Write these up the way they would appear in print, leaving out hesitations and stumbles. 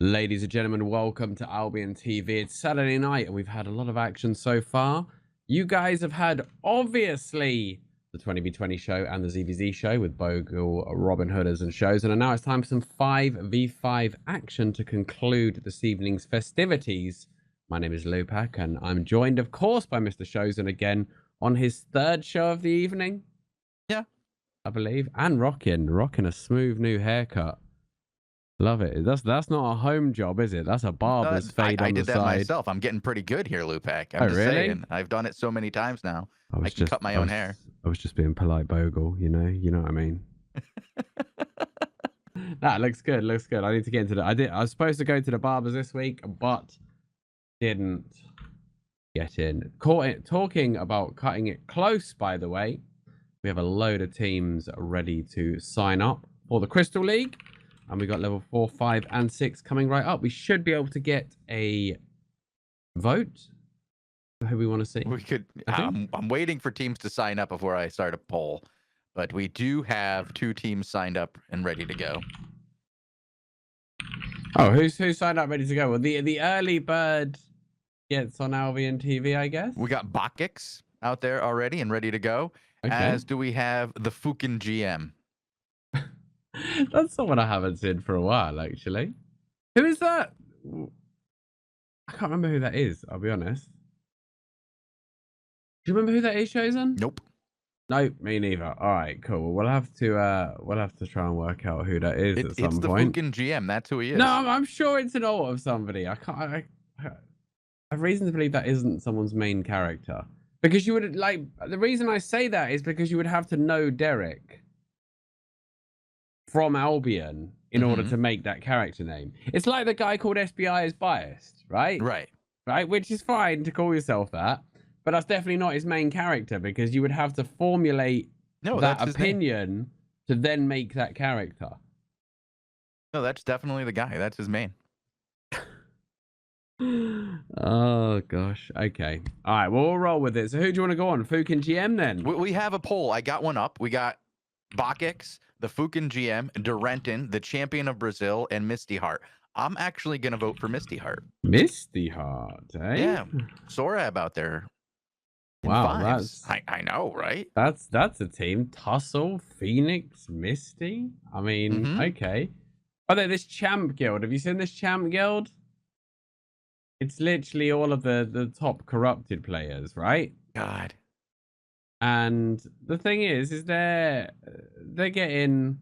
Ladies and gentlemen, welcome to Albion TV. It's Saturday night and we've had a lot of action so far. You guys have had, obviously, the 20v20 show and the ZVZ show with Bogul, Robin Hooders and Shozen. And now it's time for some 5v5 action to conclude this evening's festivities. My name is Lewpac and I'm joined, of course, by Mr. Shozen again on his third show of the evening. Yeah. I believe. And rocking a smooth new haircut. Love it. That's not a home job, is it? That's a barber's fade on the side. I did that myself. I'm getting pretty good here, Lewpac. I'm Oh, just really? saying. I've done it so many times now. I can cut my own hair. I was just being polite, Bogul. You know what I mean. That looks good. Looks good. I need to get into that. I was supposed to go to the barbers this week, but didn't get in. Talking about cutting it close, by the way, we have a load of teams ready to sign up for the Crystal League. And we got level 4, 5, and 6 coming right up. We should be able to get a vote for who we want to see. We could. I'm waiting for teams to sign up before I start a poll, but we do have 2 teams signed up and ready to go. Oh, who signed up ready to go? Well, the early bird gets on AlbionTV, I guess. We got Bogul out there already and ready to go. Okay. As do we have the Fukin GM. That's someone I haven't seen for a while, actually. Who is that? I can't remember who that is, I'll be honest. Do you remember who that is, Shozen? Nope. Nope, me neither. All right, cool. We'll have to try and work out who that is at some point. It's the Fukin GM. That's who he is. No, I'm sure it's an alt of somebody. I have reason to believe that isn't someone's main character. Because you would, like, the reason I say that is because you would have to know Derek from Albion in order to make that character name. It's like the guy called SBI is biased, right? Right, which is fine to call yourself that, but that's definitely not his main character because you would have to formulate that opinion to then make that character. No, that's definitely the guy. That's his main. Oh gosh. Okay. All right. Well, we'll roll with it. So who do you want to go on? Fukin GM then? We have a poll. I got one up. We got Bogul, the Fukin GM, Durentin, the champion of Brazil, and Misty Heart. I'm actually going to vote for Misty Heart. Misty Heart, eh? Yeah. Sorab out there. Wow, I know, right? That's a team. Tussle, Phoenix, Misty. I mean, okay. Oh, this Champ Guild. Have you seen this Champ Guild? It's literally all of the top corrupted players, right? God. And the thing is they're getting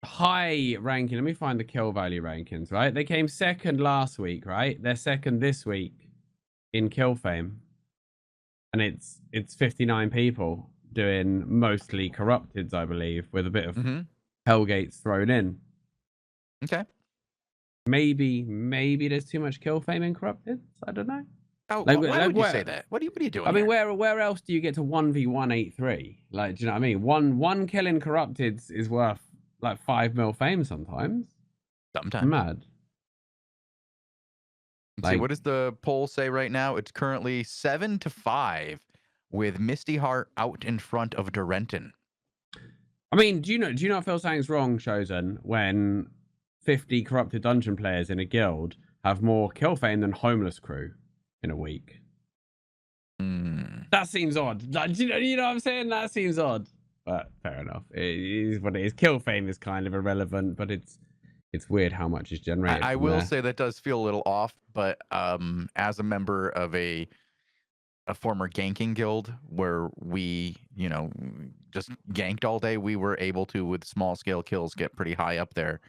high ranking. Let me find the kill value rankings, right? They came second last week, right? They're second this week in kill fame. And it's 59 people doing mostly corrupteds, I believe, with a bit of Hellgates thrown in. Okay. Maybe there's too much kill fame in corrupteds. I don't know. Oh, why would you say that? What are you doing? I mean, where else do you get to 1v183? Like, do you know what I mean? One kill in corrupted is worth like 5 mil fame sometimes. Sometimes. Mad. Let's see, what does the poll say right now? It's currently 7-5 with Misty Heart out in front of Durentin. I mean, do you not feel something's wrong, Shozen, when 50 corrupted dungeon players in a guild have more kill fame than homeless crew in a week? That seems odd. Like, you know what I'm saying? That seems odd. But fair enough. It is what it is. Kill fame is kind of irrelevant, but it's weird how much is generated. I will say that does feel a little off, but as a member of a former ganking guild where we, just ganked all day, we were able to, with small scale kills, get pretty high up there.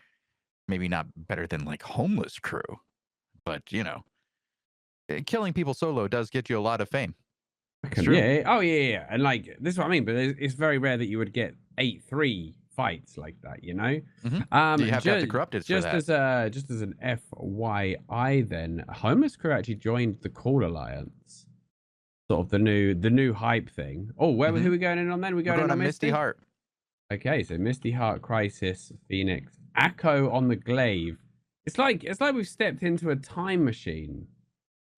Maybe not better than like homeless crew, but killing people solo does get you a lot of fame. Yeah. Oh yeah. And like, this is what I mean, but it's very rare that you would get 8-3 fights like that, you know? You have to have the corrupted for that. Just as an FYI then, homeless crew actually joined the Call Alliance. Sort of the new hype thing. Oh, who are we going in on then? We're going on Misty Heart. Okay, so Misty Heart, Crisis, Phoenix, Akko on the Glaive. It's like we've stepped into a time machine.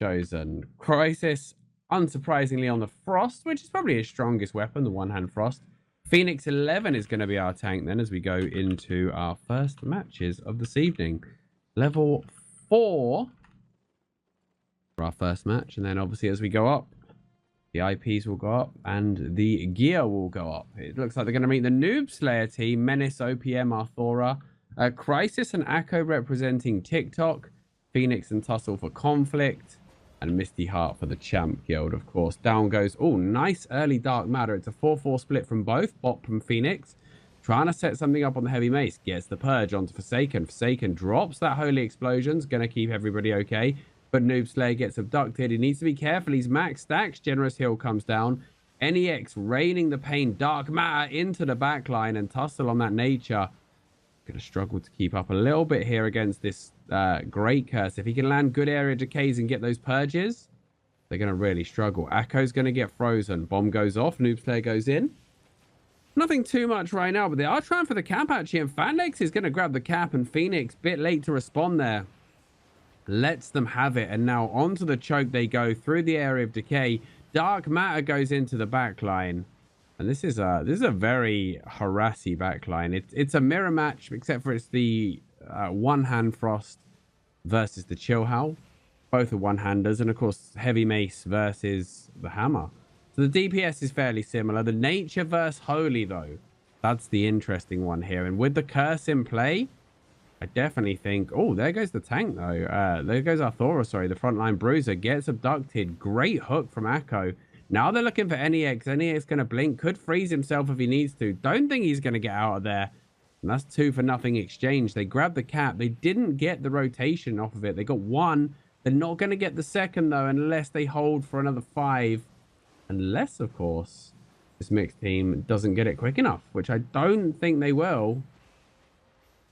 Shozen. Crisis, unsurprisingly, on the Frost, which is probably his strongest weapon, the one-hand Frost. Phoenix 11 is going to be our tank then as we go into our first matches of this evening. level 4 for our first match. And then obviously as we go up, the IPs will go up and the gear will go up. It looks like they're going to meet the Noob Slayer team, Menace, OPM, Arthora, Crisis and Akko representing TikTok, Phoenix and Tussle for Conflict, and Misty Heart for the Champ Guild, of course. Down goes, oh, nice early Dark Matter. It's a 4-4 split from both. Bot from Phoenix. Trying to set something up on the Heavy Mace. Gets the Purge onto Forsaken. Forsaken drops that Holy Explosions. Going to keep everybody okay. But Noob Slayer gets abducted. He needs to be careful. He's max stacks. Generous Heal comes down. NEX raining the pain. Dark Matter into the backline. And Tussle on that Nature. Going to struggle to keep up a little bit here against this Great Curse. If he can land good area decays and get those purges, they're going to really struggle. Akko's going to get frozen. Bomb goes off. Noob Slayer goes in. Nothing too much right now, but they are trying for the cap actually, and Fatnex is going to grab the cap, and Phoenix, bit late to respond there, lets them have it. And now onto the choke they go through the area of decay. Dark Matter goes into the backline. And this is a very harassy backline. It's a mirror match, except for it's the one-hand Frost versus the Chill Howl. Both are one-handers. And, of course, Heavy Mace versus the Hammer. So the DPS is fairly similar. The Nature versus Holy, though, that's the interesting one here. And with the Curse in play, I definitely think... Oh, there goes the tank, though. There goes Arthora, sorry. The frontline Bruiser gets abducted. Great hook from Akko. Now they're looking for NEX. NEX going to blink. Could freeze himself if he needs to. Don't think he's going to get out of there. And that's 2 for nothing exchange. They grabbed the cap. They didn't get the rotation off of it. They got 1. They're not going to get the second, though, unless they hold for another 5. Unless, of course, this mixed team doesn't get it quick enough, which I don't think they will.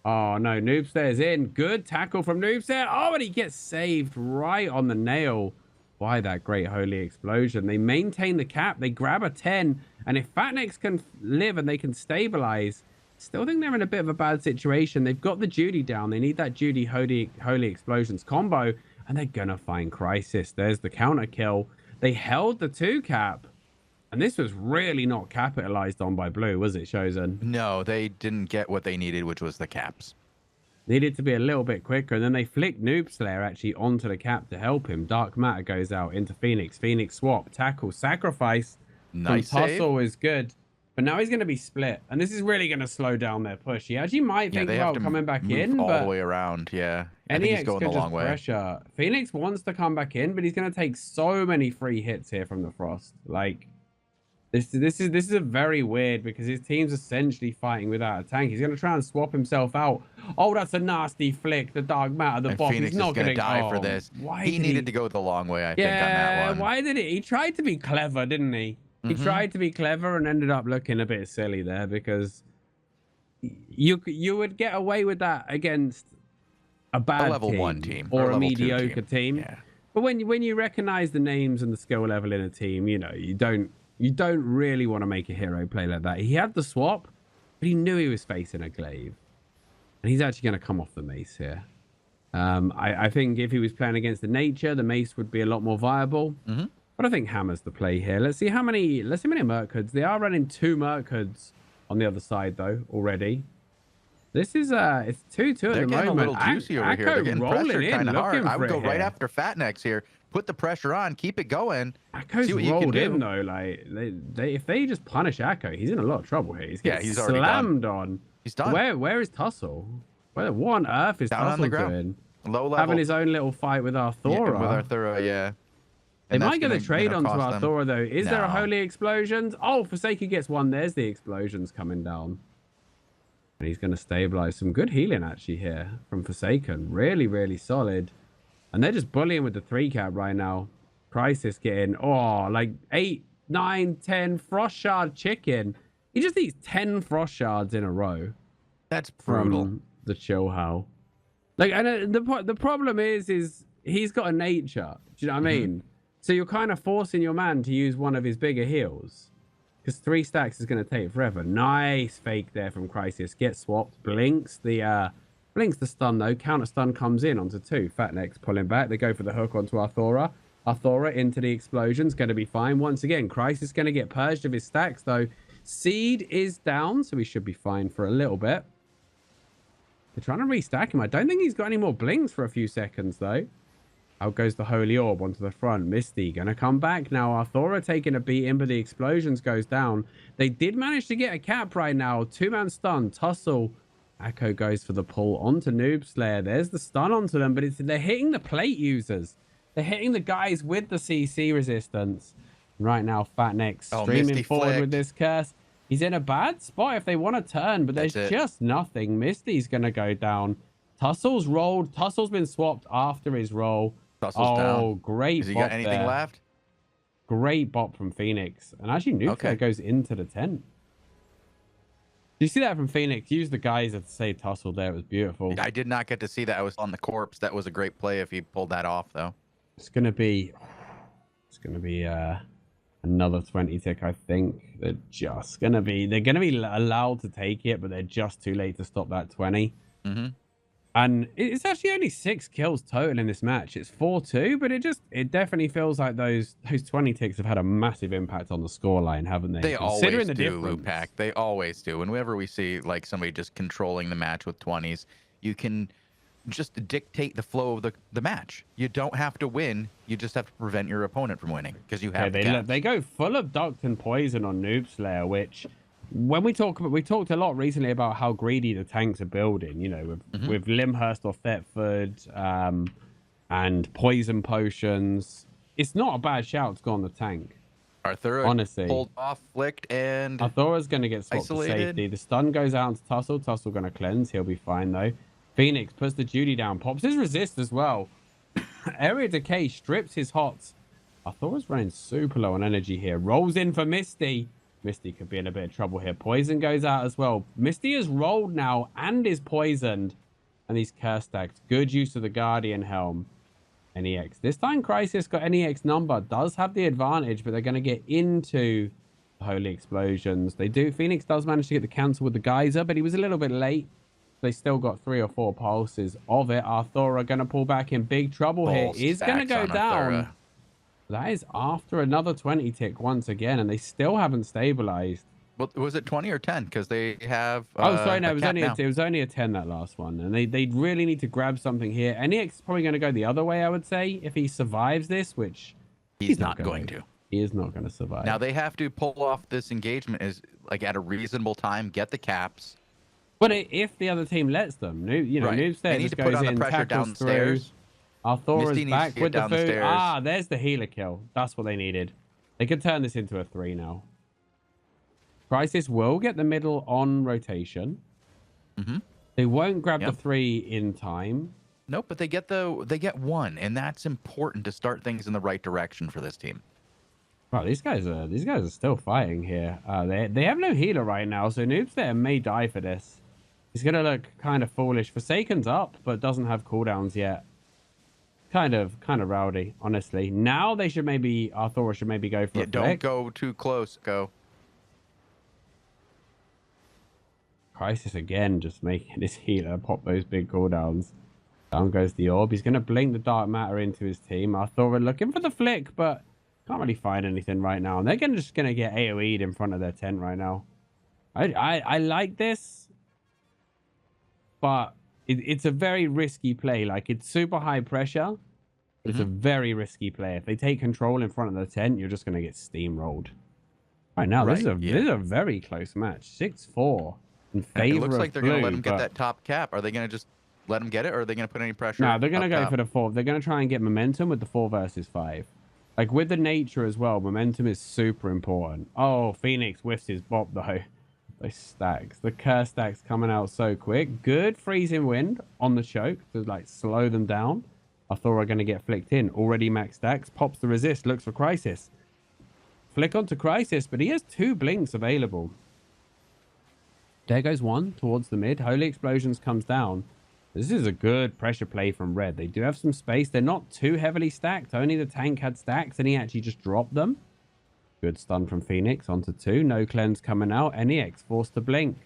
Oh, no. Noob Slayer's in. Good tackle from Noob Slayer. Oh, and he gets saved right on the nail by that great Holy Explosion. They maintain the cap. They grab a 10. And if Fatnex can live and they can stabilize, still think they're in a bit of a bad situation. They've got the Judy down. They need that Judy Holy Explosions combo. And they're going to find Crisis. There's the counter kill. They held the 2 cap. And this was really not capitalized on by Blue, was it, Shozen? No, they didn't get what they needed, which was the caps. Needed to be a little bit quicker, and then they flick Noob Slayer actually onto the cap to help him. Dark Matter goes out into Phoenix. Phoenix swap, tackle, sacrifice. Nice from Tussle is good. But now he's going to be split, and this is really going to slow down their push. He actually might think about coming back in, all but the way around, yeah. I think NEX he's going could the long just way. pressure. Phoenix wants to come back in, but he's going to take so many free hits here from the Frost. Like, this is a very weird, because his team's essentially fighting without a tank. He's going to try and swap himself out. Oh, that's a nasty flick. The Dark Matter, the bomb. Phoenix He's not going to die oh, for this. Why he needed to go the long way, I think, on that one. Why did it? He tried to be clever, didn't he? He tried to be clever and ended up looking a bit silly there, because you would get away with that against a bad level team 1 team or a level 2 mediocre team. Yeah. But when you recognize the names and the skill level in a team, you know, you don't really want to make a hero play like that. He had the swap, but he knew he was facing a glaive. And he's actually going to come off the mace here. I think if he was playing against the Nature, the mace would be a lot more viable. But I think Hammer's the play here. Let's see how many Merc Hoods. They are running 2 Merc Hoods on the other side, though, already. This is, it's 2-2 at the moment. They're getting a little juicy over here. They're getting pressure kind of hard. I would go right after Fatnex here. Put the pressure on. Keep it going. Akko's rolled in, though. Like, if they just punish Akko, he's in a lot of trouble here. He's getting slammed on. He's done. Where is Tussle? What on earth is Tussle doing? Low level. Having his own little fight with Arthora. Yeah, with Arthora, yeah. They might get a trade onto Arthora, though. Is there a Holy Explosions? Oh, Forsaken gets 1. There's the explosions coming down. And he's going to stabilize. Some good healing, actually, here from Forsaken. Really, really solid. And they're just bullying with the 3 cap right now. Crisis getting, like 8, 9, 10 Frost Shard chicken. He just eats 10 Frost Shards in a row. That's brutal. From the Chill Howl. Like, and the problem is he's got a Nature. Do you know what I mean? So you're kind of forcing your man to use one of his bigger heals. Because 3 stacks is going to take forever. Nice fake there from Crisis. Gets swapped. Blinks the stun, though. Counter stun comes in onto 2. Fatnex pulling back. They go for the hook onto Arthora. Arthora into the explosions. Going to be fine. Once again, Crisis going to get purged of his stacks, though. Seed is down, so he should be fine for a little bit. They're trying to restack him. I don't think he's got any more blinks for a few seconds, though. Out goes the Holy Orb onto the front. Misty going to come back now. Arthora taking a beating, but the explosions goes down. They did manage to get a cap right now. Two-man stun. Tussle. Echo goes for the pull onto Noob Slayer. There's the stun onto them, but they're hitting the plate users. They're hitting the guys with the CC resistance. Right now, Fatneck streaming forward with this curse. He's in a bad spot if they want to turn, but there's just nothing. Misty's going to go down. Tussle's rolled. Tussle's been swapped after his roll. Tussle's down. Great Has he got anything left? Great bop from Phoenix. And actually, Nuclear goes into the tent. Do you see that from Phoenix? Use the geyser to save Tussle there. It was beautiful. I did not get to see that. I was on the corpse. That was a great play if he pulled that off, though. It's going to be another 20 tick, I think. They're going to be allowed to take it, but they're just too late to stop that 20. Mm-hmm. And it's actually only 6 kills total in this match. It's 4-2, but it definitely feels like those 20 ticks have had a massive impact on the scoreline, haven't they? They always do, Lewpac. They always do. Whenever we see like somebody just controlling the match with 20s, you can just dictate the flow of the match. You don't have to win. You just have to prevent your opponent from winning because you have they go full of duct and poison on Noob Slayer, which when we talked a lot recently about how greedy the tanks are building, you know, with Limhurst or Thetford and poison potions. It's not a bad shout to go on the tank. Arthur honestly pulled off, flicked, and Arthur's going to get swapped to safety. The stun goes out to Tussle. Tussle going to cleanse. He'll be fine though. Phoenix puts the Judy down, pops his resist as well. Area Decay strips his hots. Arthur's running super low on energy here. Rolls in for Misty. Misty could be in a bit of trouble here. Poison goes out as well. Misty is rolled now and is poisoned. And these curse stacks. Good use of the Guardian Helm. NEX. This time Crisis got NEX number. Does have the advantage, but they're going to get into the Holy Explosions. They do. Phoenix does manage to get the cancel with the Geyser, but he was a little bit late. They still got 3 or 4 pulses of it. Arthur going to pull back in big trouble here. He's going to go down. That is after another 20 tick once again, and they still haven't stabilized. Well, was it 20 or 10? Because they have. Oh, sorry, no, it was only a 10 that last one, and they really need to grab something here. NEX is probably going to go the other way, I would say, if he survives this, which he's not going to. He is not going to survive. Now they have to pull off this engagement is like at a reasonable time, get the caps. But if the other team lets them, Noob Slayer just goes in, tackles through. Arthura's back with the food. Ah, there's the healer kill. That's what they needed. They could turn this into a 3 now. Crisis will get the middle on rotation. They won't grab the 3 in time. Nope, but they get 1, and that's important to start things in the right direction for this team. Wow, these guys are still fighting here. They have no healer right now, so Noob Slayer may die for this. He's gonna look kind of foolish. Forsaken's up, but doesn't have cooldowns yet. Kind of rowdy, honestly. Now they should maybe Arthur should maybe go for a flick. Don't go too close. Go. Crisis again, just making his healer pop those big cooldowns. Down goes the orb. He's gonna blink the dark matter into his team. Arthur looking for the flick, but can't really find anything right now. And they're just gonna get AoE'd in front of their tent right now. I like this, but it's a very risky play. Like, it's super high pressure, but it's a very risky play. If they take control in front of the tent, you're just going to get steamrolled. Right now, this is a very close match. 6-4 in favor of Blue. It looks like they're going to let him get that top cap. Are they going to just let him get it, or are they going to put any pressure? No, they're going to go for the 4. They're going to try and get momentum with the 4 versus 5. Like, with the nature as well, momentum is super important. Oh, Phoenix whiffs his bop, though. Those stacks. The curse stacks coming out so quick. Good freezing wind on the choke to, like, slow them down. I thought we were going to get flicked in. Already max stacks. Pops the resist. Looks for Crisis. Flick onto Crisis, but he has 2 blinks available. There goes one towards the mid. Holy Explosions comes down. This is a good pressure play from Red. They do have some space. They're not too heavily stacked. Only the tank had stacks, and he actually just dropped them. Good stun from Phoenix onto 2. No cleanse coming out. NEX forced to blink.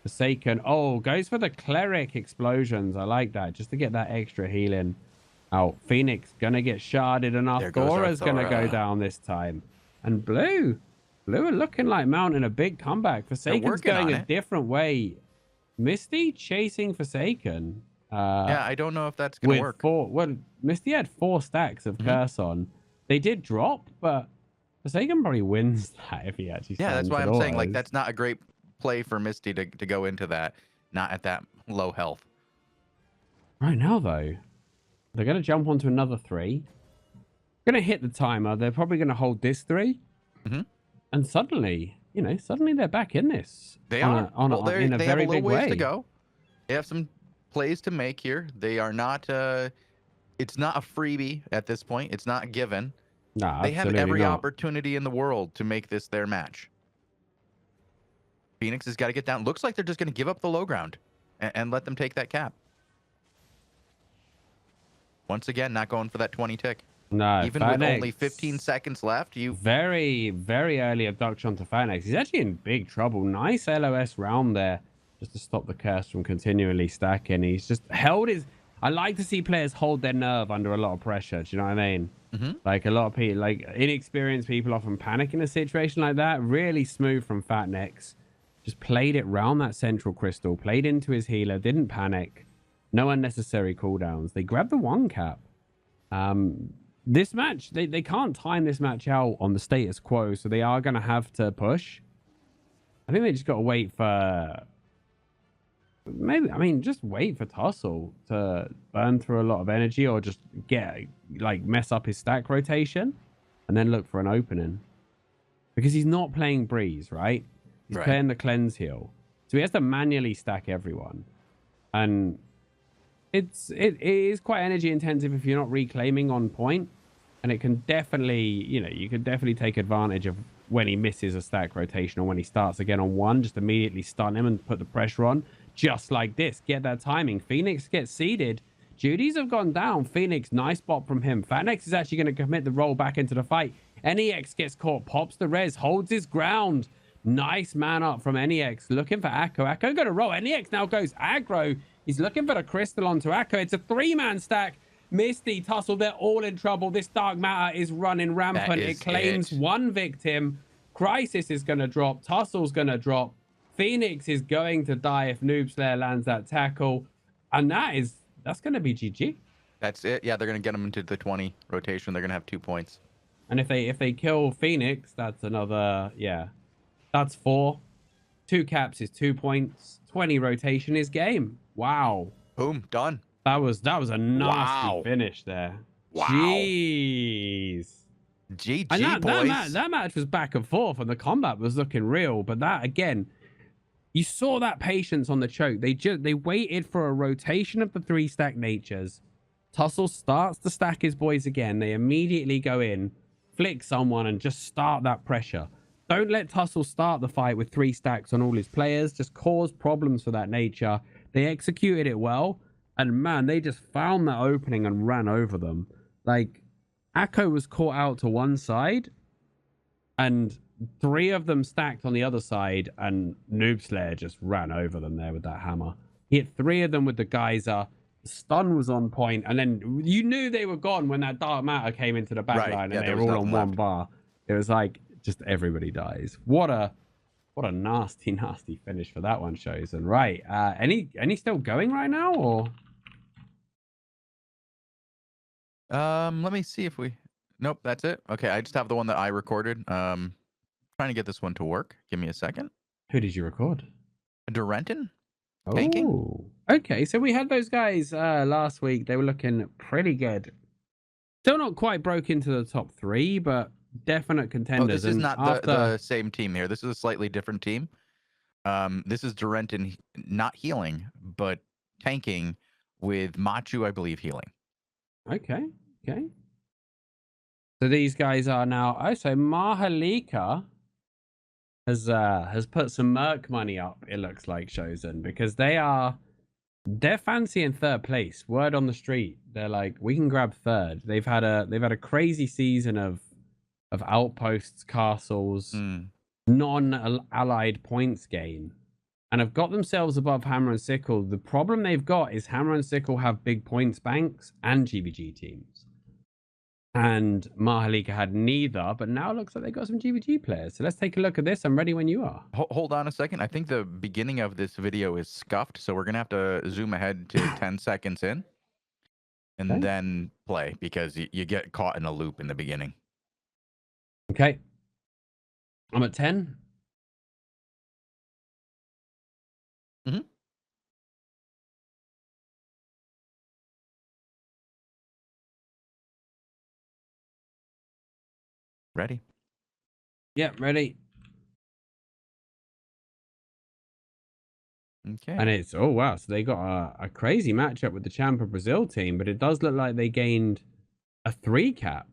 Forsaken. Oh, goes for the Cleric Explosions. I like that. Just to get that extra healing out. Phoenix going to get sharded, and Arthora's going to go down this time. And Blue are looking like mounting a big comeback. Forsaken's going a different way. Misty chasing Forsaken. Yeah, I don't know if that's gonna With work. well, Misty had 4 stacks of curse on. They did drop, but Forsaken probably wins that if he actually Yeah, stands that's why at I'm saying like autos. that's not a great play for Misty to go into that, not at that low health. Right now, though, they're going to jump onto another 3. Going to hit the timer. They're probably going to hold this 3. Mm-hmm. And suddenly, you know, suddenly they're back in this. They are. Well, In a they have a very little big ways way. to go. They have some plays to make here. They are not. It's not a freebie at this point. It's not given. Nah, They have absolutely every not. opportunity in the world to make this their match. Phoenix has got to get down. Looks like they're just going to give up the low ground and let them take that cap. Once again, not going for that 20 tick. No, Even with only 15 seconds left, you very, very early abduction to Fanex. He's actually in big trouble. Nice LOS round there just to stop the curse from continually stacking. He's just held his... I like to see players hold their nerve under a lot of pressure. Do you know what I mean? Like a lot of people, like inexperienced people often panic in a situation like that. Really smooth from Fatnex. Just played it round that central crystal, played into his healer, didn't panic. No unnecessary cooldowns. They grabbed the 1 cap. This match, they can't time this match out on the status quo, so they are going to have to push. I think they just got to wait for... Maybe, I mean, just wait for Tussle to burn through a lot of energy or just get, like, mess up his stack rotation and then look for an opening. Because he's not playing Breeze, right? He's playing the cleanse heal. So he has to manually stack everyone. And it is quite energy intensive if you're not reclaiming on point. And it can definitely, you know, you can definitely take advantage of when he misses a stack rotation or when he starts again on 1, just immediately stun him and put the pressure on. Just like this. Get that timing. Phoenix gets seeded. Judy's have gone down. Phoenix, nice bot from him. Fatnex is actually going to commit the roll back into the fight. NEX gets caught. Pops the res. Holds his ground. Nice man up from NEX. Looking for Akko. Akko going to roll. NEX now goes aggro. He's looking for the crystal onto Akko. It's a 3-man stack. Misty, Tussle, they're all in trouble. This Dark Matter is running rampant. It claims 1 victim. Crisis is going to drop. Tussle's going to drop. Phoenix is going to die if Noob Slayer lands that tackle. And that's going to be GG. That's it. Yeah, they're going to get them into the 20 rotation. They're going to have 2 points. And if they kill Phoenix, that's another, yeah. That's 4. 2 caps is 2 points. 20 rotation is game. Wow. Boom, done. That was a nasty finish there. Wow. Jeez. GG, and boys. That match was back and forth and the combat was looking real. But that, again, you saw that patience on the choke. They waited for a rotation of the 3-stack natures. Tussle starts to stack his boys again. They immediately go in, flick someone, and just start that pressure. Don't let Tussle start the fight with 3 stacks on all his players. Just cause problems for that nature. They executed it well. And man, they just found that opening and ran over them. Like, Akko was caught out to one side. And 3 of them stacked on the other side. And Noob Slayer just ran over them there with that hammer. He hit 3 of them with the geyser. The stun was on point. And then you knew they were gone when that Dark Matter came into the back line. And they were all on 1 bar. It was like, just everybody dies. What a nasty, nasty finish for that one, Shozen. Right. Any still going right now, or? Let me see if we... Nope, that's it. Okay, I just have the one that I recorded. Trying to get this one to work. Give me a second. Who did you record? Durenton? Tanking? Oh, okay. So we had those guys last week. They were looking pretty good. Still not quite broke into the top 3, but definite contenders. Oh, this is not the same team here. This is a slightly different team. This is Durenton not healing, but tanking with Machu, I believe, healing. Okay. So these guys are now... Oh, so Mahalika has put some Merc money up, it looks like, Shozen, because they're fancy in 3rd place. Word on the street. They're like, we can grab 3rd. They've had a crazy season of outposts, castles, non-allied points gain, and have got themselves above Hammer and Sickle. The problem they've got is Hammer and Sickle have big points banks and GBG teams. and Mahalika had neither, but now it looks like they got some GVG players. So let's take a look at this. I'm ready when you are. Hold on a second. I think the beginning of this video is scuffed, so we're gonna have to zoom ahead to 10 seconds in, and Okay. then play because you get caught in a loop in the beginning. Okay. I'm at 10. Mm-hmm. Ready? Yeah, ready. Okay. And it's, oh, wow. So they got a crazy matchup with the Champ of Brazil team, but it does look like they gained a 3 cap.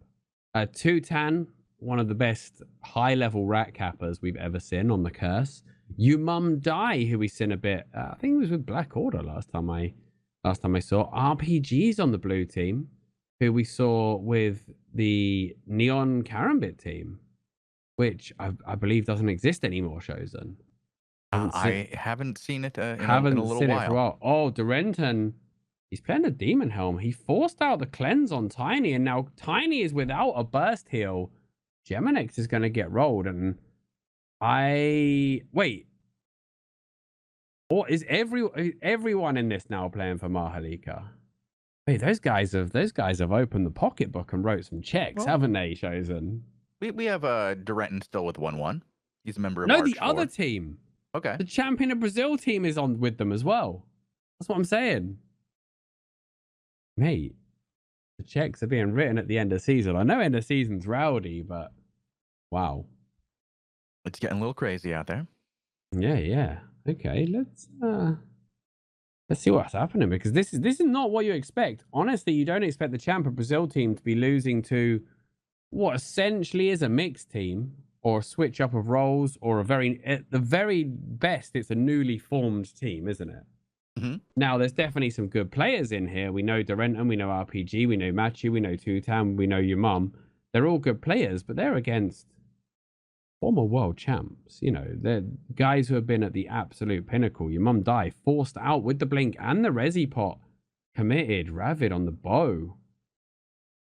2-tan, one of the best high-level rat cappers we've ever seen on the curse. You Mum Die, who we seen a bit. I think it was with Black Order last time I saw. RPGs on the blue team, who we saw with the Neon Karambit team, which I believe doesn't exist anymore, Shozen. I haven't seen it in a Haven't little seen it for a while. while. Oh, Durenton, he's playing a Demon Helm. He forced out the cleanse on Tiny, and now Tiny is without a burst heal. Geminex is going to get rolled, and wait. Or is everyone in this now playing for Mahalika? Wait, those guys have opened the pocketbook and wrote some checks, Well, haven't they, Shozen? we have Durenton still with 1-1. He's a member of No, Arch the other 4. team. Okay. The Champion of Brazil team is on with them as well. That's what I'm saying. Mate, the checks are being written at the end of the season. I know end of season's rowdy, but wow. It's getting a little crazy out there. Yeah. Okay, let's see what's happening, because this is not what you expect. Honestly, you don't expect the Champ of Brazil team to be losing to what essentially is a mixed team, or a switch up of roles, or at the very best, it's a newly formed team, isn't it? Mm-hmm. Now, there's definitely some good players in here. We know Durenton, we know RPG, we know Machu, we know Tutam, we know your mum. They're all good players, but they're against former world champs. You know, they're guys who have been at the absolute pinnacle. Your mum Die, forced out with the blink and the resi pot. Committed, Ravid on the bow.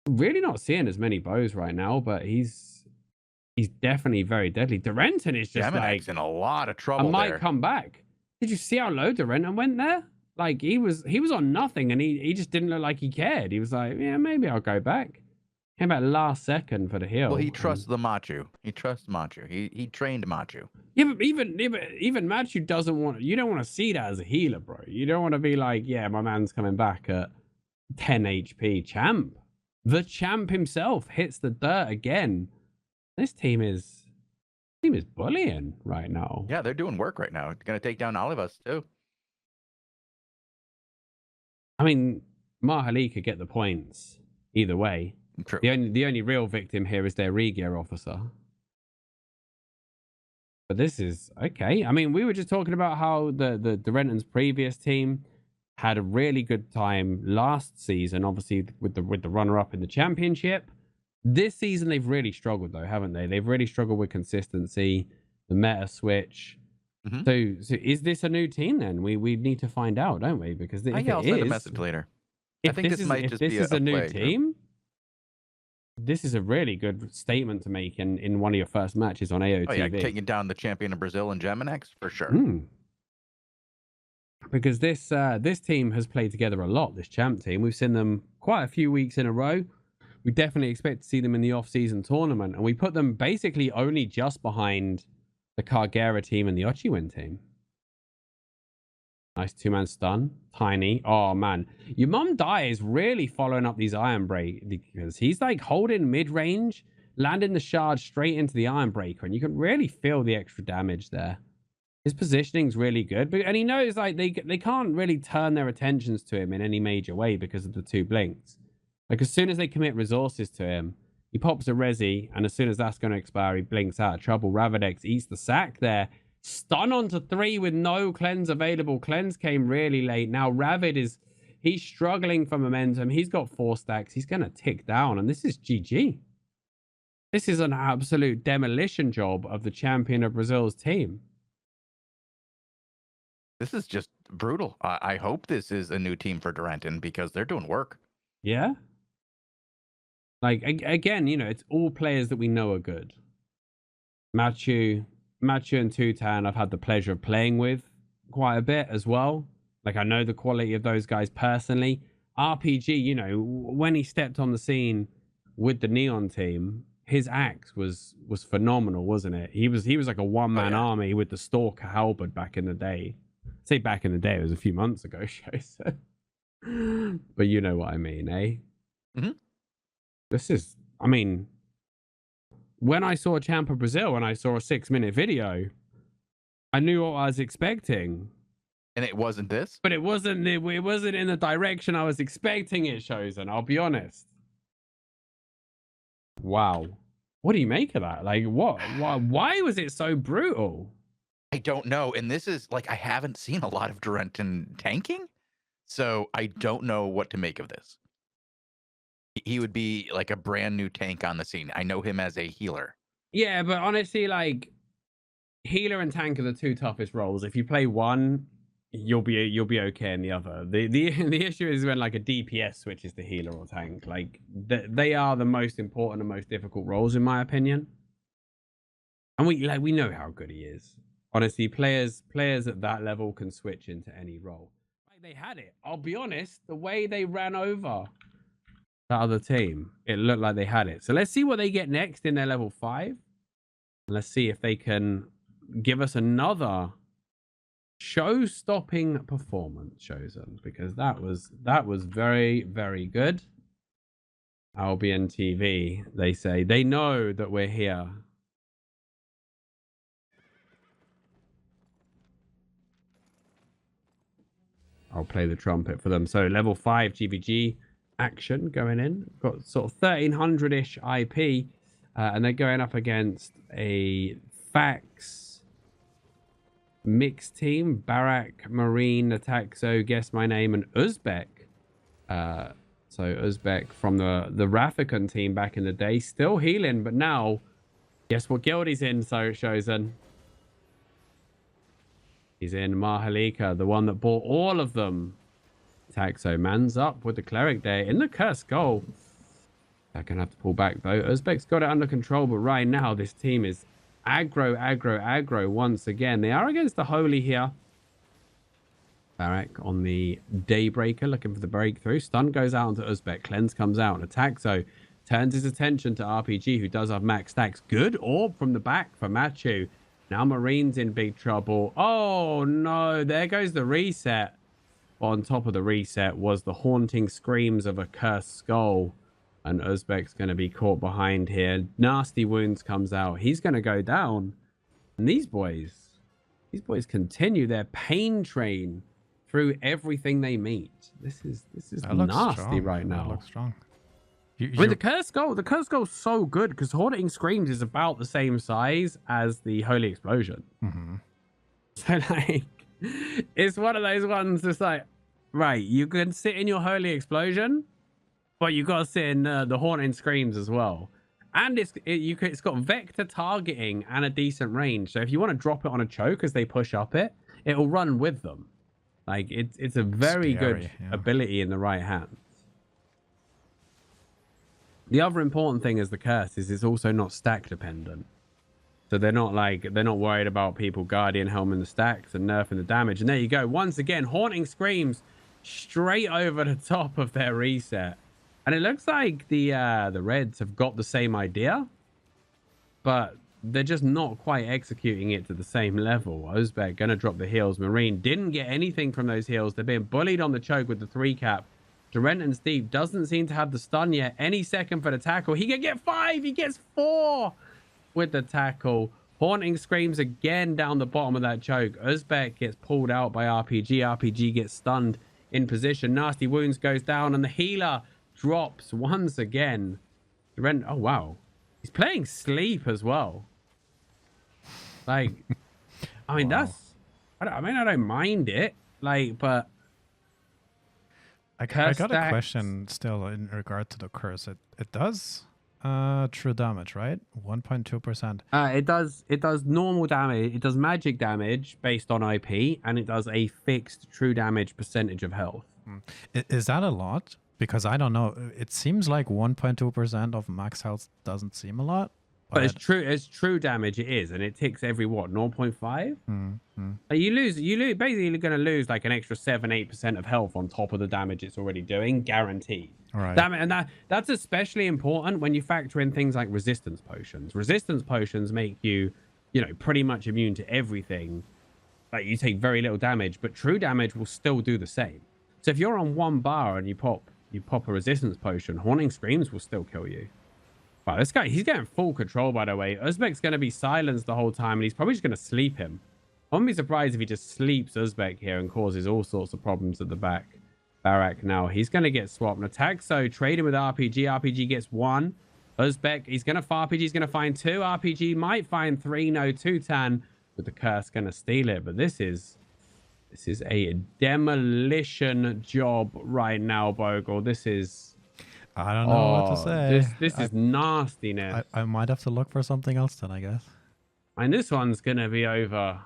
Really not seeing as many bows right now, but he's definitely very deadly. Durenton is just Geminex like, in a lot of I trouble might there. come back. Did you see how low Durenton went there? Like he was on nothing, and he just didn't look like he cared. He was like, yeah, maybe I'll go back. Came back last second for the heal. Well, he trusts the Machu. He trusts Machu. He trained Machu. Yeah, but even Machu doesn't want. You don't want to see that as a healer, bro. You don't want to be like, yeah, my man's coming back at 10 HP. Champ, the champ himself hits the dirt again. This team is bullying right now. Yeah, they're doing work right now. Going to take down all of us too. I mean, Mahali could get the points either way. True. The only real victim here is their regear officer. But this is okay. I mean, we were just talking about how the Renton's previous team had a really good time last season, obviously with the runner up in the championship. This season they've really struggled though, haven't they? They've really struggled with consistency, the meta switch. Mm-hmm. So is this a new team then? We need to find out, don't we? Because if I'll send a it message later. is, I think this might just be a new play team, this is a really good statement to make in one of your first matches on AOTV. Oh yeah, taking down the champion of Brazil and Geminex for sure. Because this team has played together a lot, this champ team. We've seen them quite a few weeks in a row. We definitely expect to see them in the off-season tournament, and we put them basically only just behind the Cargera team and the Ochiwin team. Nice two-man stun. Tiny. Oh, man. Your Mum Die is really following up these Iron Break, because he's like holding mid-range, landing the shard straight into the Iron Breaker, and you can really feel the extra damage there. His positioning's really good, and he knows like they can't really turn their attentions to him in any major way because of the two blinks. Like as soon as they commit resources to him, he pops a resi, and as soon as that's going to expire, he blinks out of trouble. Ravidex eats the sack there. Stun onto 3 with no cleanse available. Cleanse came really late. Now Ravid he's struggling for momentum. He's got 4 stacks. He's going to tick down, and this is GG. This is an absolute demolition job of the champion of Brazil's team. This is just brutal. I hope this is a new team for Durenton because they're doing work. Yeah. Like, again, you know, it's all players that we know are good. Matthew and Tutan, I've had the pleasure of playing with quite a bit as well. Like, I know the quality of those guys personally. RPG, you know, when he stepped on the scene with the Neon team, his axe was phenomenal, wasn't it? He was like a one-man army with the Stalker halberd back in the day. Say back in the day, it was a few months ago, Shozen. But you know what I mean, eh? Mm-hmm. This is, I mean, when I saw Champa Brazil and I saw a 6-minute video, I knew what I was expecting. And it wasn't this? But it wasn't in the direction I was expecting it, Shozen, I'll be honest. Wow. What do you make of that? Like, why was it so brutal? I don't know. And this is like, I haven't seen a lot of Durenton tanking, so I don't know what to make of this. He would be like a brand new tank on the scene. I know him as a healer. Yeah, but honestly, like, healer and tank are the two toughest roles. If you play one, you'll be okay in the other. The issue is when like a DPS switches to healer or tank. Like, they are the most important and most difficult roles, in my opinion. And we know how good he is. Honestly, players at that level can switch into any role. Like, they had it. I'll be honest, the way they ran over that other team, it looked like they had it. So let's see what they get next in their level 5. And let's see if they can give us another show-stopping performance, Shozen, because that was very, very good. AlbionTV, they say they know that we're here. I'll play the trumpet for them. So level 5 GVG action going in. Got sort of 1300-ish IP, and they're going up against a Fax mixed team. Barak, Marine, Ataxo, Guess My Name, and Uzbek. So Uzbek from the Raffican team back in the day, still healing, but now guess what guild he's in, so Shozen? He's in Mahalika, the one that bought all of them. Taxo, man's up with the cleric there in the cursed goal. They're going to have to pull back, though. Uzbek's got it under control, but right now this team is aggro once again. They are against the Holy here. Barak on the Daybreaker, looking for the breakthrough. Stun goes out onto Uzbek. Cleanse comes out. Ataxo turns his attention to RPG, who does have max stacks. Good orb from the back for Machu. Now Marine's in big trouble. Oh, no. There goes the reset. On top of the reset was the haunting screams of a cursed skull. And Uzbek's going to be caught behind here. Nasty Wounds comes out. He's going to go down. And these boys continue their pain train through everything they meet. This is nasty right now. That looks strong. I mean, the cursed skull's so good because Haunting Screams is about the same size as the Holy Explosion. Mm-hmm. So like, it's one of those ones that's like, right, you can sit in your Holy Explosion, but you gotta sit in the Haunting Screams as well. And it's got vector targeting and a decent range. So if you want to drop it on a choke as they push up it, it'll run with them. Like, it's a very good ability in the right hands. The other important thing is the curse is it's also not stack dependent. So they're not worried about people Guardian Helming the stacks and nerfing the damage. And there you go. Once again, Haunting Screams straight over the top of their reset. And it looks like the Reds have got the same idea, but they're just not quite executing it to the same level. Uzbek gonna drop the heals. Marine didn't get anything from those heals. They're being bullied on the choke with the 3-cap. Durenton Steep doesn't seem to have the stun yet. Any second for the tackle. He can get 5. He gets 4 with the tackle. Haunting Screams again down the bottom of that choke. Uzbek gets pulled out by RPG. RPG gets stunned in position. Nasty Wounds goes down and the healer drops once again. Durenton, oh wow. He's playing Sleep as well. Like, I mean, wow. I don't mind it. Like, but I got a question still in regard to the curse. It does true damage, right? 1.2%. It does normal damage. It does magic damage based on IP, and it does a fixed true damage percentage of health. Is that a lot? Because I don't know. It seems like 1.2% of max health doesn't seem a lot. But it's true damage it is, and it ticks every what, 0.5? You lose basically you're gonna lose like an extra 7-8% of health on top of the damage it's already doing, guaranteed. Right. That's especially important when you factor in things like resistance potions. Resistance potions make you, pretty much immune to everything. Like you take very little damage, but true damage will still do the same. So if you're on 1 bar and you pop a resistance potion, Haunting Screams will still kill you. Wow, this guy, he's getting full control, by the way. Uzbek's going to be silenced the whole time, and he's probably just going to sleep him. I wouldn't be surprised if he just sleeps Uzbek here and causes all sorts of problems at the back. Barak now, he's going to get swapped and attacked. So trading with RPG. RPG gets 1. Uzbek, he's going to RPG, he's going to find 2. RPG might find 3. No, 2-tan with the curse going to steal it. But this is a demolition job right now, Bogul. This is... I don't know what to say. This is nastiness. I might have to look for something else then, I guess. And this one's going to be over